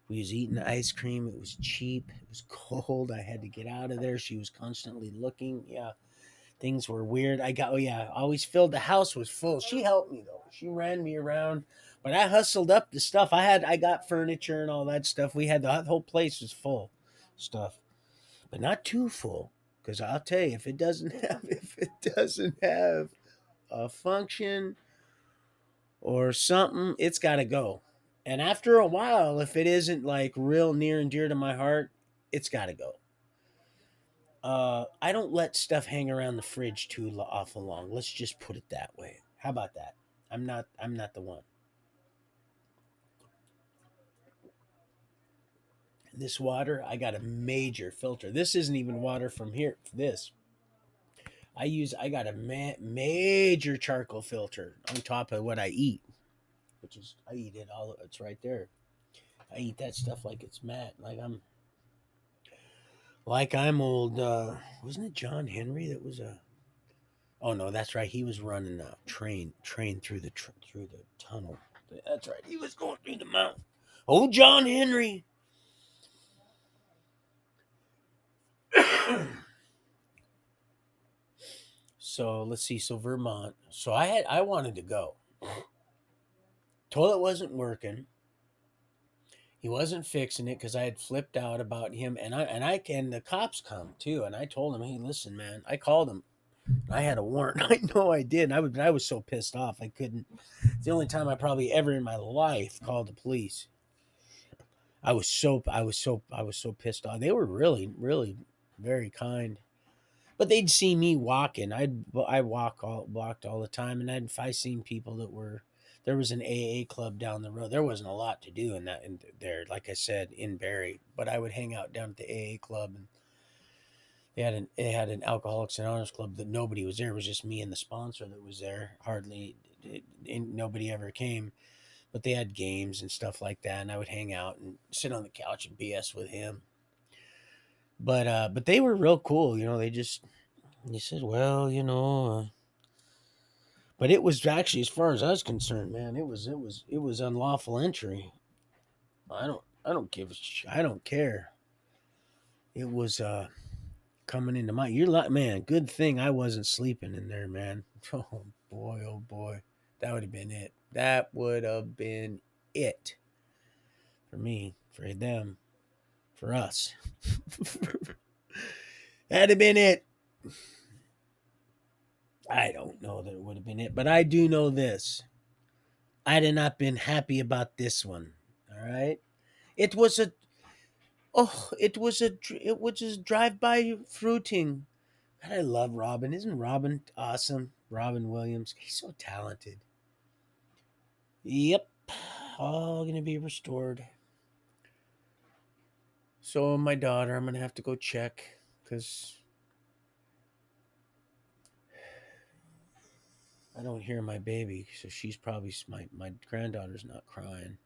We was eating ice cream. It was cheap. It was cold. I had to get out of there. She was constantly looking. Yeah, things were weird. Oh yeah, I always filled the house was full. She helped me though. She ran me around, but I hustled up the stuff. I got furniture and all that stuff. We had the whole place was full stuff, but not too full. Because I'll tell you, if it doesn't have a function or something, it's got to go. And after a while, if it isn't like real near and dear to my heart, it's got to go. I don't let stuff hang around the fridge too awful long. Let's just put it that way. How about that? I'm not the one. This water, I got a major filter. This isn't even water from here. This I got a major charcoal filter on top of what I eat, which is I eat it all. It's right there. I eat that stuff like it's mad. Like I'm old. Wasn't it John Henry that was a? Oh no, that's right. He was running a train through the tunnel. That's right. He was going through the mountain. Old John Henry. So let's see. So Vermont. So I wanted to go. Toilet wasn't working. He wasn't fixing it because I had flipped out about him, and the cops come too. And I told him, hey, listen, man. I called him. I had a warrant. I know I did. I was so pissed off. I couldn't. It's the only time I probably ever in my life called the police. I was so pissed off. They were really, really very kind. But they'd see me walking. I walked all the time, and if I seen people that were there was an AA club down the road. There wasn't a lot to do in there, like I said, in Barrie. But I would hang out down at the AA club, and they had an Alcoholics Anonymous club that nobody was there. It was just me and the sponsor that was there. Hardly, nobody ever came. but they had games and stuff like that, and I would hang out and sit on the couch and BS with him. But they were real cool, you know. They said, well, but it was actually, as far as I was concerned, man, it was unlawful entry. I don't give a I don't care. It was coming into my, you're like, man, good thing I wasn't sleeping in there, man. Oh boy, that would have been it. That would have been it for me, for them, for us. That'd have been it. I don't know that it would have been it, but I do know this. I'd have not been happy about this one. All right. It was a it was just drive by fruiting. God, I love Robin. Isn't Robin awesome? Robin Williams. He's so talented. Yep. All gonna be restored. So my daughter, I'm gonna have to go check because I don't hear my baby. So she's probably, my granddaughter's not crying.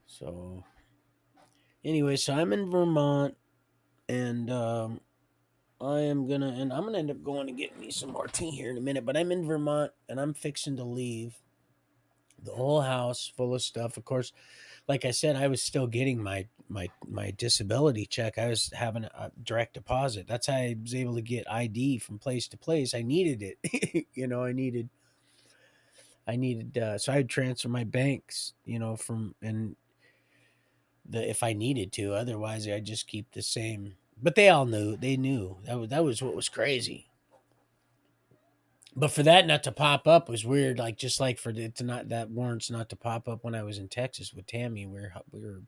So anyway, so I'm in Vermont, and I'm gonna end up going to get me some more tea here in a minute. But I'm in Vermont, and I'm fixing to leave. The whole house full of stuff. Of course, like I said, I was still getting my disability check. I was having a direct deposit. That's how I was able to get ID from place to place. I needed it. I needed so I'd transfer my banks, from, and if I needed to. Otherwise, I'd just keep the same. But they all knew. They knew that was what was crazy. But for that not to pop up was weird. Like, just like for it to not, that warrants not to pop up when I was in Texas with Tammy. We were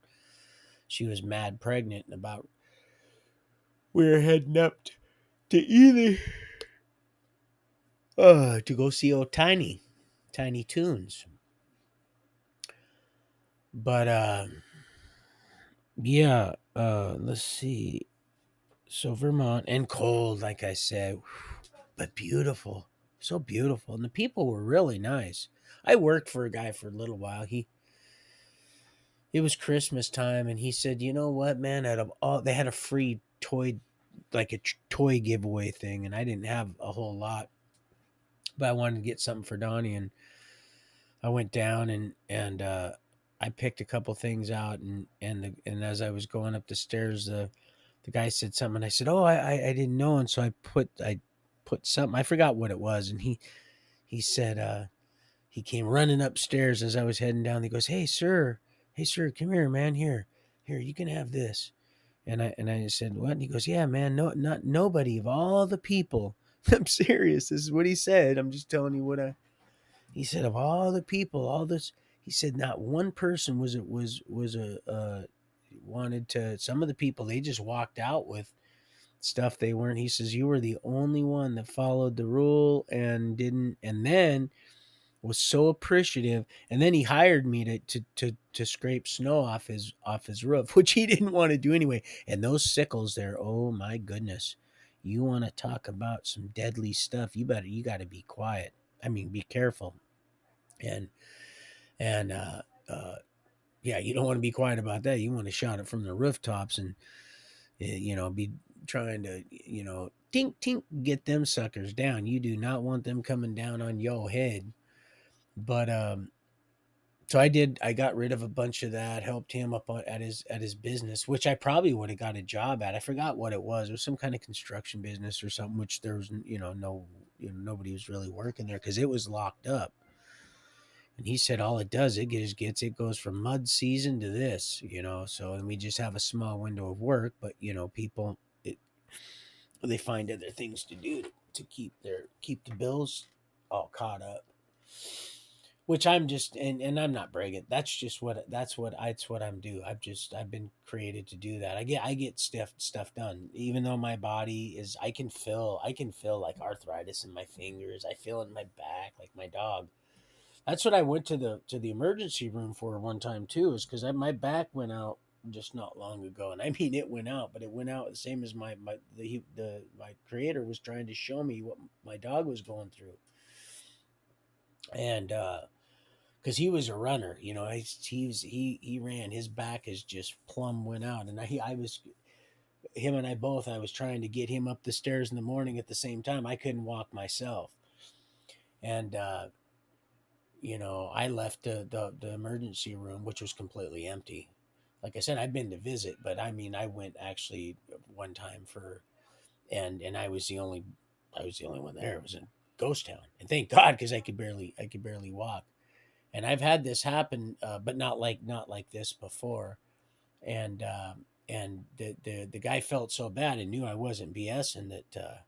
she was mad pregnant, and about we were heading up to either to go see old Tiny Toons. But yeah, let's see. So Vermont, and cold, like I said, but beautiful. So beautiful. And the people were really nice. I worked for a guy for a little while. It was Christmas time, and he said, "You know what, man, out of all, they had a free toy, like a toy giveaway thing, and I didn't have a whole lot, but I wanted to get something for Donnie, and I went down, and I picked a couple things out, and as I was going up the stairs, the guy said something, and I said, "Oh, I didn't know," and so I put something, I forgot what it was, and he said, he came running upstairs as I was heading down. He goes, hey sir, come here, man, here, you can have this." And I said, "What?" And he goes, "Yeah, man, no, not nobody of all the people." I'm serious. This is what he said. I'm just telling you what I. He said, of all the people, all this. He said not one person was a wanted to. Some of the people, they just walked out with stuff they weren't. He says, you were the only one that followed the rule and didn't. And then was so appreciative, and then he hired me to scrape snow off his roof, which he didn't want to do anyway. And those sickles there, oh my goodness, you want to talk about some deadly stuff? You got to be quiet. I mean, be careful. And and uh uh yeah, you don't want to be quiet about that. You want to shout it from the rooftops, and be trying to, tink tink, get them suckers down. You do not want them coming down on your head. But so I got rid of a bunch of that, helped him up at his business, which I probably would have got a job at. I forgot what it was. It was some kind of construction business or something, which there was, no, nobody was really working there because it was locked up. And he said all it does, it goes from mud season to this, so, and we just have a small window of work, but people, they find other things to do to keep the bills all caught up. Which I'm just, and I'm not bragging. That's what I'm do. I've been created to do that. I get stuff done. Even though my body is, I can feel like arthritis in my fingers. I feel it in my back, like my dog. That's what I went to the emergency room for one time too, is because my back went out just not long ago, and I mean it went out, but it went out the same as my creator was trying to show me what my dog was going through, and because he was a runner. You know, he ran. His back is just plumb went out, and I was him and I both. I was trying to get him up the stairs in the morning at the same time. I couldn't walk myself, and I left the emergency room, which was completely empty. Like I said, I've been to visit, but I mean, I went actually one time for, and I was the only one there. It was a ghost town, and thank God because I could barely walk. And I've had this happen, but not like this before. And the guy felt so bad and knew I wasn't BSing that.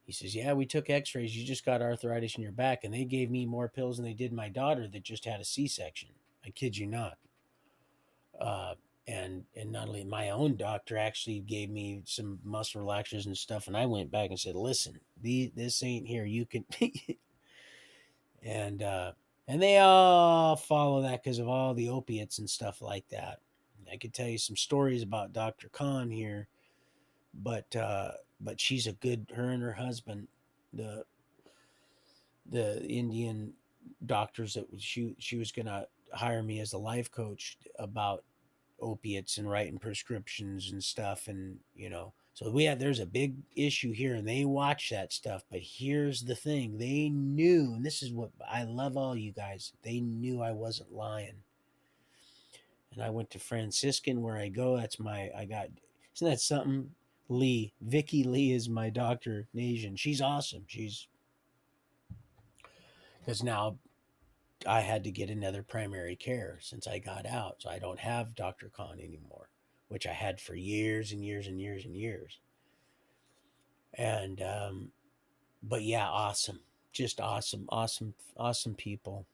He says, "Yeah, we took X-rays. You just got arthritis in your back, and they gave me more pills than they did my daughter that just had a C-section. I kid you not." Uh, and not only my own doctor actually gave me some muscle relaxers and stuff, and I went back and said, "Listen, this ain't here. You can," and uh, and they all follow that because of all the opiates and stuff like that. I could tell you some stories about Dr. Khan here, but she's a good. Her and her husband, the Indian doctors that she was gonna hire me as a life coach about opiates and writing prescriptions and stuff, and so there's a big issue here, and they watch that stuff. But here's the thing: they knew, and this is what I love all you guys. They knew I wasn't lying, and I went to Franciscan where I go. That's my I got. Isn't that something? Lee, Vicky Lee is my doctor, Asian. She's awesome. She's because now I had to get another primary care since I got out. So I don't have Dr. Khan anymore, which I had for years and years and years and years. And, but yeah, awesome. Just awesome, awesome, awesome people.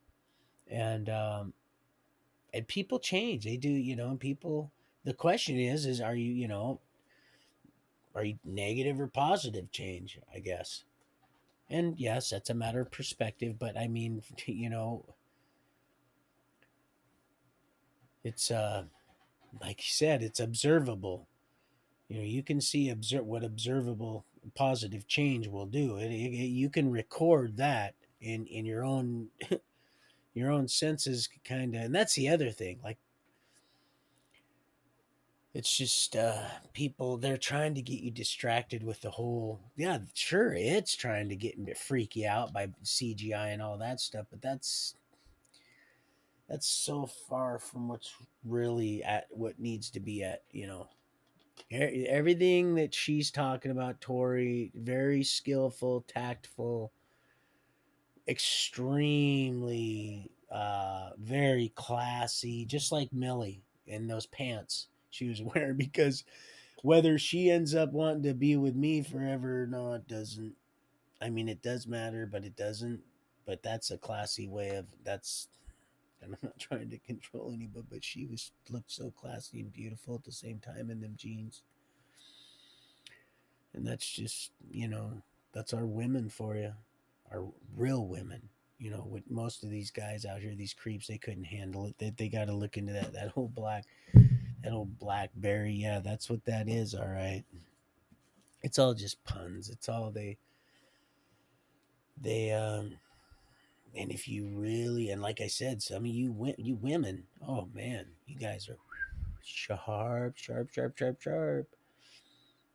And, and people change. They do, and people, the question is, are you negative or positive change, I guess? And yes, that's a matter of perspective, but I mean, it's, like you said, it's observable. You can see what observable positive change will do. You can record that in your own your own senses, kind of. And that's the other thing. Like, it's just people, they're trying to get you distracted with the whole. Yeah, sure, it's trying to freak you out by CGI and all that stuff, but that's so far from what's really at what needs to be at. Everything that she's talking about, Tori, very skillful, tactful, extremely very classy, just like Millie in those pants she was wearing. Because whether she ends up wanting to be with me forever or not doesn't, I mean, it does matter, but it doesn't. But that's a classy way of that's. And I'm not trying to control anybody, but she was looked so classy and beautiful at the same time in them jeans. And that's just, that's our women for you, our real women. With most of these guys out here, these creeps, they couldn't handle it. They got to look into that old blackberry. Yeah, that's what that is. All right, it's all just puns. It's all they and if you really, and like I said, some of you women, oh man, you guys are sharp, sharp, sharp, sharp, sharp.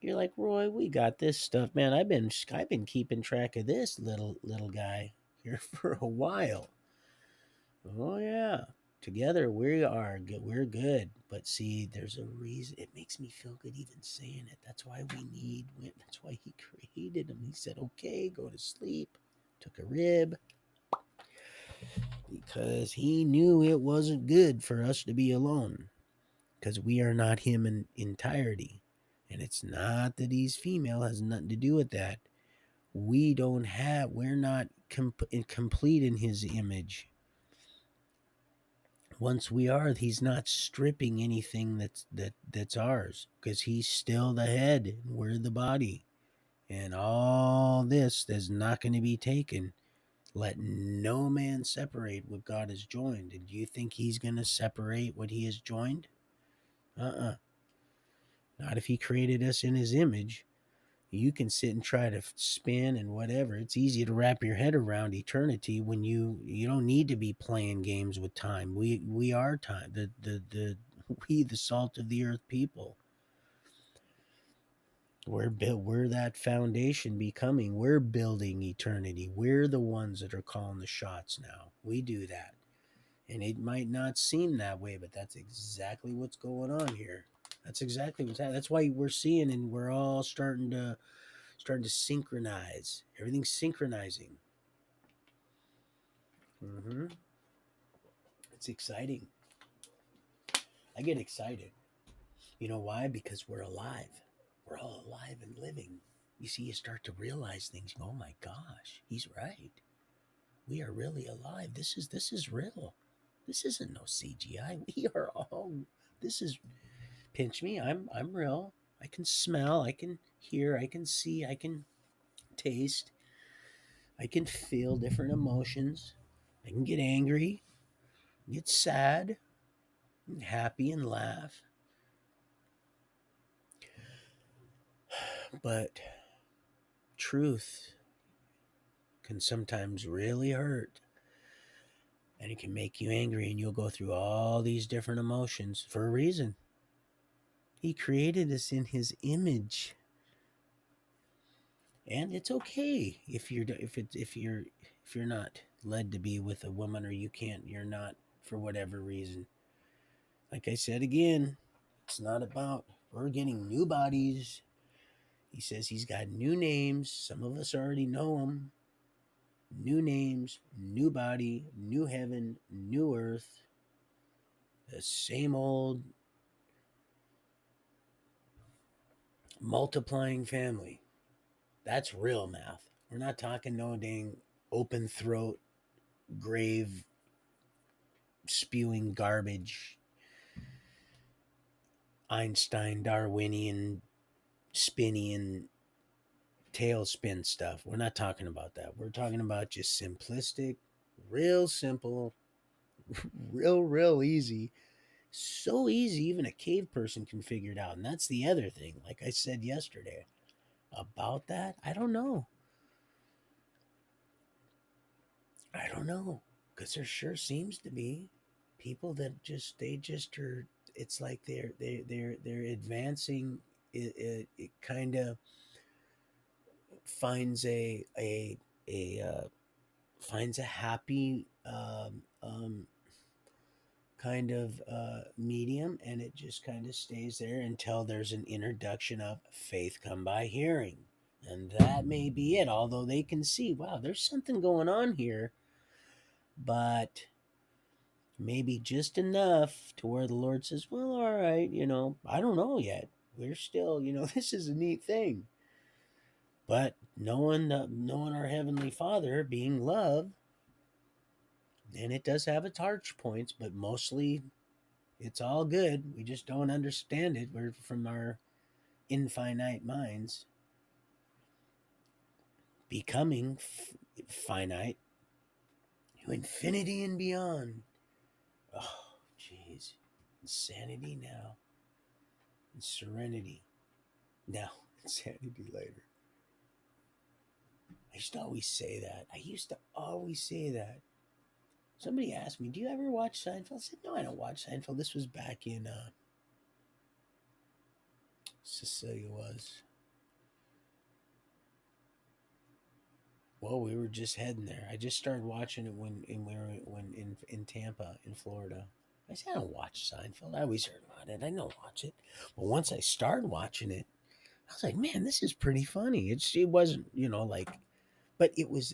You're like, Roy, we got this stuff, man. I've been keeping track of this little guy here for a while. Oh yeah, together we are good. We're good. But see, there's a reason. It makes me feel good even saying it. That's why we need. That's why he created him. He said, "Okay, go to sleep." Took a rib because he knew it wasn't good for us to be alone because we are not him in entirety. And it's not that he's female, has nothing to do with that. We're not complete in his image. Once we are, he's not stripping anything that's ours because he's still the head and we're the body. And all this is not going to be taken. Let no man separate what God has joined. And do you think he's going to separate what he has joined? Uh-uh. Not if he created us in his image. You can sit and try to spin and whatever. It's easy to wrap your head around eternity when you don't need to be playing games with time. We are time. The we, the salt of the earth people. We're built. We're that foundation becoming. We're building eternity. We're the ones that are calling the shots now. We do that, and it might not seem that way, but that's exactly what's going on here. That's exactly what's happening. That's why we're seeing, and we're all starting to synchronize. Everything's synchronizing. hmm It's exciting. I get excited. You know why? Because we're alive. We're all alive and living. You see, you start to realize things. You go, oh my gosh, he's right. We are really alive. This is real. This isn't no CGI. We are all. This is pinch me. I'm real. I can smell. I can hear. I can see. I can taste. I can feel different emotions. I can get angry, get sad, and happy, and laugh. But truth can sometimes really hurt, and it can make you angry, and you'll go through all these different emotions for a reason. He created us in his image, and it's okay if you're not led to be with a woman, or you're not for whatever reason. Like I said again, it's not about we're getting new bodies. He says he's got new names. Some of us already know them. New names, new body, new heaven, new earth, the same old multiplying family. That's real math. We're not talking no dang open throat, grave spewing garbage, Einstein, Darwinian, spinny and tailspin stuff. We're not talking about that. We're talking about just simplistic, real simple, real easy. So easy, even a cave person can figure it out. And that's the other thing. Like I said yesterday about that, I don't know. I don't know. Because there sure seems to be people that just are. It's like they're advancing. It kind of finds a finds a happy kind of medium, and it just kind of stays there until there's an introduction of faith come by hearing, and that may be it. Although they can see, wow, there's something going on here, but maybe just enough to where the Lord says, well, all right, I don't know yet. We're still, this is a neat thing. But knowing our Heavenly Father being love, and it does have its harsh points, but mostly it's all good. We just don't understand it. We're from our infinite minds becoming finite to infinity and beyond. Oh, jeez. Insanity now and serenity now. Insanity later. I used to always say that. Somebody asked me, do you ever watch Seinfeld? I said, no, I don't watch Seinfeld. This was back in, Cecilia was. Well, we were just heading there. I just started watching it when in Tampa, in Florida. I said, I don't watch Seinfeld. I always heard about it. I don't watch it. But once I started watching it, I was like, man, this is pretty funny. It wasn't, like, but it was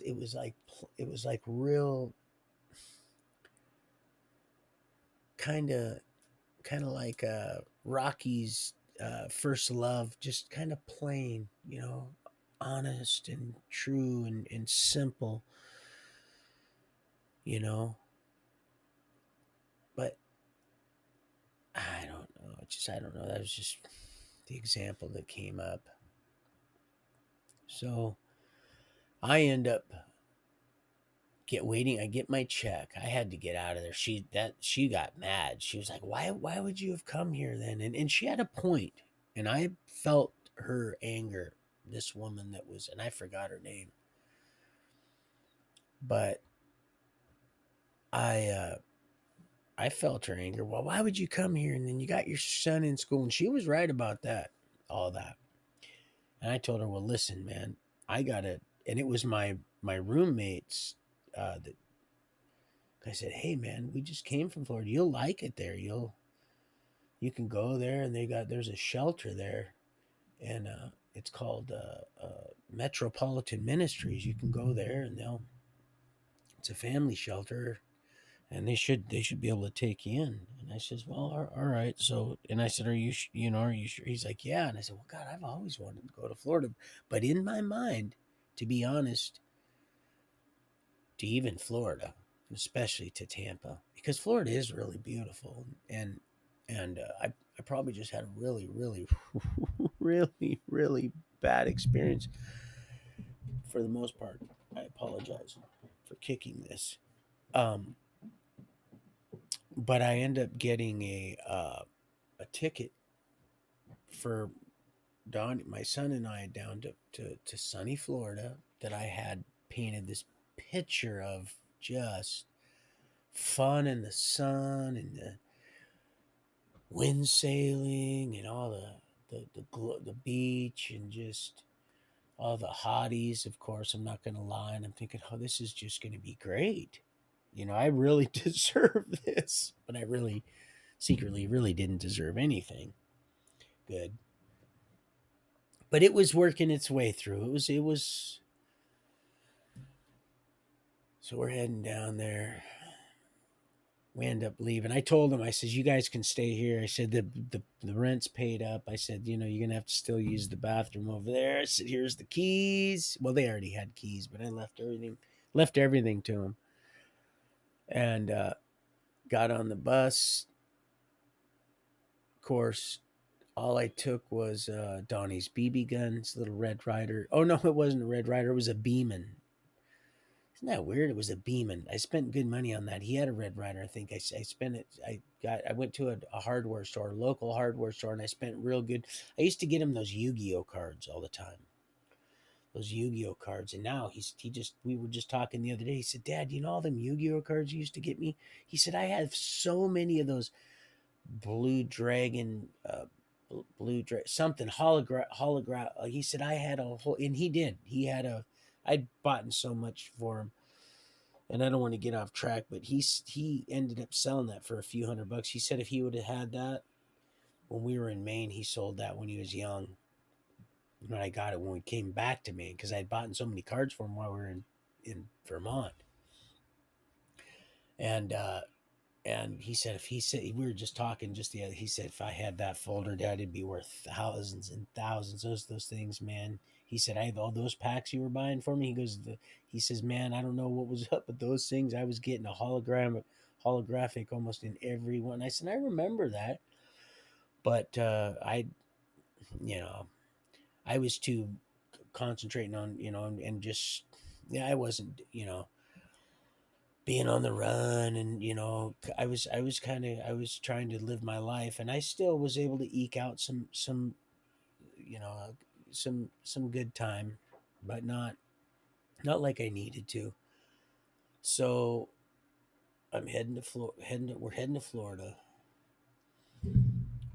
like real kind of like Rocky's first love, just kind of plain, honest and true and simple, you know. But I don't know. I don't know. That was just the example that came up. So I end up I get my check. I had to get out of there. She got mad. She was like, why would you have come here then? And she had a point, and I felt her anger. this woman that was, and I forgot her name, but I I felt her anger. Well, why would you come here? And then you got your son in school, and she was right about that, all that. And I told her, well, listen, man, I gotta, and it was my roommates that I said, hey, man, we just came from Florida. You'll like it there. You can go there, and there's a shelter there, and it's called Metropolitan Ministries. You can go there, and it's a family shelter, and they should be able to take you in. And I says, well, all right. So, and I said, are you are you sure? He's like, yeah. And I said, well, God, I've always wanted to go to Florida, but in my mind, to be honest, to even Florida, especially to Tampa, because Florida is really beautiful, and I probably just had a really really really really bad experience for the most part. I apologize for kicking this. Um, but I end up getting a ticket for my son and I down to sunny Florida that I had painted this picture of just fun in the sun and the wind sailing and all the beach and just all the hotties. Of course, I'm not going to lie, and I'm thinking, oh, this is just going to be great. I really deserve this, but I really secretly really didn't deserve anything good. But it was working its way through. It was. So we're heading down there. We end up leaving. I told him, I says, you guys can stay here. I said, the rent's paid up. I said, you're gonna have to still use the bathroom over there. I said, here's the keys. Well, they already had keys, but I left everything to him. And got on the bus. Of course, all I took was Donnie's BB guns, little Red Ryder. Oh no, it wasn't a Red Ryder, it was a Beeman. Isn't that weird? It was a Beeman. I spent good money on that. He had a Red Ryder. I think I spent it. I went to a hardware store, a local hardware store, and I spent real good. I used to get him those Yu-Gi-Oh cards all the time. Those Yu-Gi-Oh cards, and now we were just talking the other day. He said, "Dad, you know all them Yu-Gi-Oh cards you used to get me?" He said, "I have so many of those blue dragon, something hologram." He said, "I had a whole," and he did. He had a. I'd bought so much for him, and I don't want to get off track, but he ended up selling that for a few $100. He said if he would have had that when we were in Maine, he sold that when he was young. When I got it when we came back to Maine, because I'd bought so many cards for him while we were in Vermont, and he said if he said we were just talking just the other, he said if I had that folder, Dad, it'd be worth thousands and thousands. Those things, man. He said I have all those packs you were buying for me. He says, man, I don't know what was up with those things. I was getting a holographic almost in every one. I said I remember that, but you know I was too concentrating on and just yeah I wasn't being on the run, and I was trying to live my life, and I still was able to eke out some you know some good time, but not like I needed to. So I'm heading to we're heading to Florida.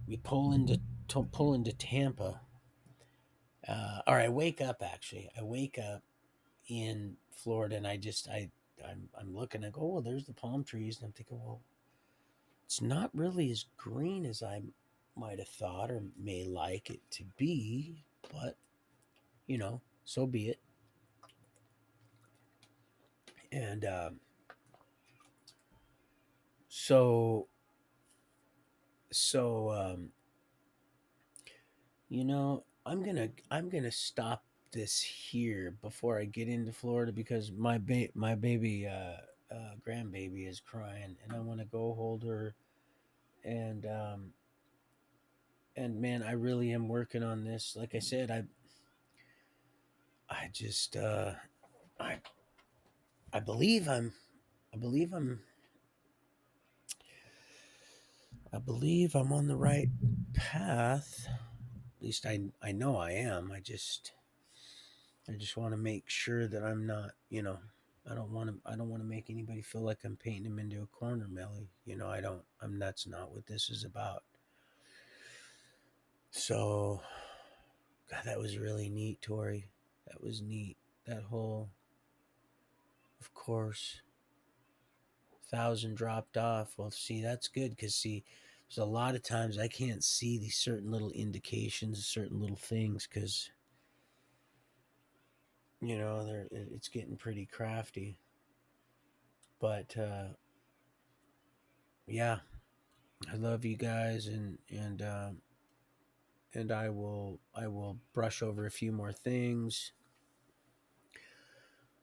We pull into Tampa. Or I wake up, actually I wake up in Florida, and I'm looking, I go, oh, there's the palm trees, and I'm thinking, well, it's not really as green as I might have thought or may like it to be, but so be it. And so so I'm gonna stop this here before I get into Florida, because my baby grandbaby is crying, and I want to go hold her, and man, I really am working on this. Like I said, I just I I believe I'm I believe I'm I believe I'm on the right path. At least I know I am. I just I just want to make sure that I'm not, I don't want to make anybody feel like I'm painting them into a corner, Melly. I don't. I'm. That's not what this is about. So, God, that was really neat, Tori. That was neat. That whole, of course, 1,000 dropped off. Well, see, that's good because see, there's a lot of times I can't see these certain little indications, certain little things because it's getting pretty crafty. But yeah, I love you guys, and I will brush over a few more things.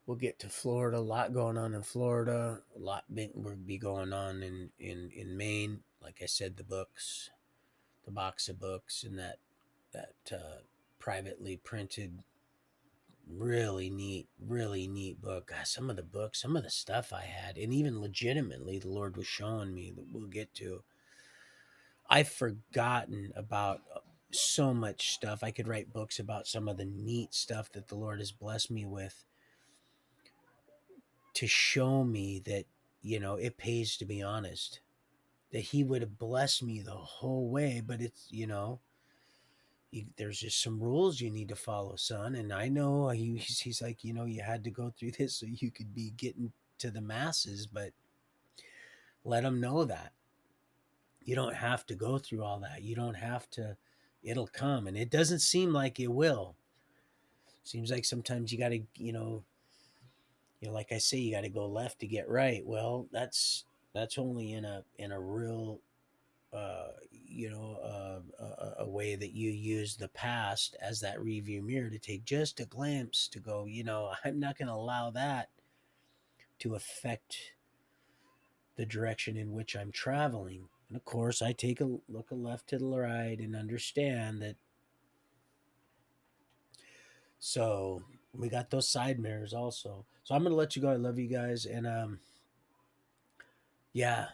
We'll get to Florida. A lot going on in Florida. A lot will be going on in Maine. Like I said, the books, the box of books, and that privately printed, really neat book. God, some of the books, some of the stuff I had, and even legitimately, the Lord was showing me that we'll get to. I've forgotten about so much stuff. I could write books about some of the neat stuff that the Lord has blessed me with to show me that, it pays to be honest. That He would have blessed me the whole way, but it's, there's just some rules you need to follow, son. And I know he's like, you had to go through this so you could be getting to the masses, but let them know that you don't have to go through all that. You don't have to. It'll come, and it doesn't seem like it will. Seems like sometimes you got to, like I say, you got to go left to get right. Well, that's only in a real, a way that you use the past as that review mirror to take just a glimpse to go. I'm not going to allow that to affect the direction in which I'm traveling. And of course, I take a look a left to the right and understand that. So we got those side mirrors also. So I'm gonna let you go. I love you guys, and yeah,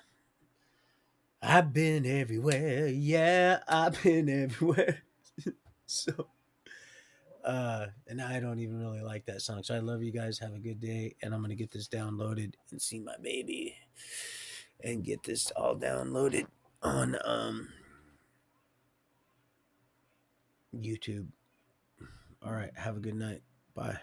I've been everywhere. Yeah, I've been everywhere. So and I don't even really like that song. So I love you guys. Have a good day, and I'm gonna get this downloaded and see my baby, and get this all downloaded on YouTube. All right, have a good night. Bye.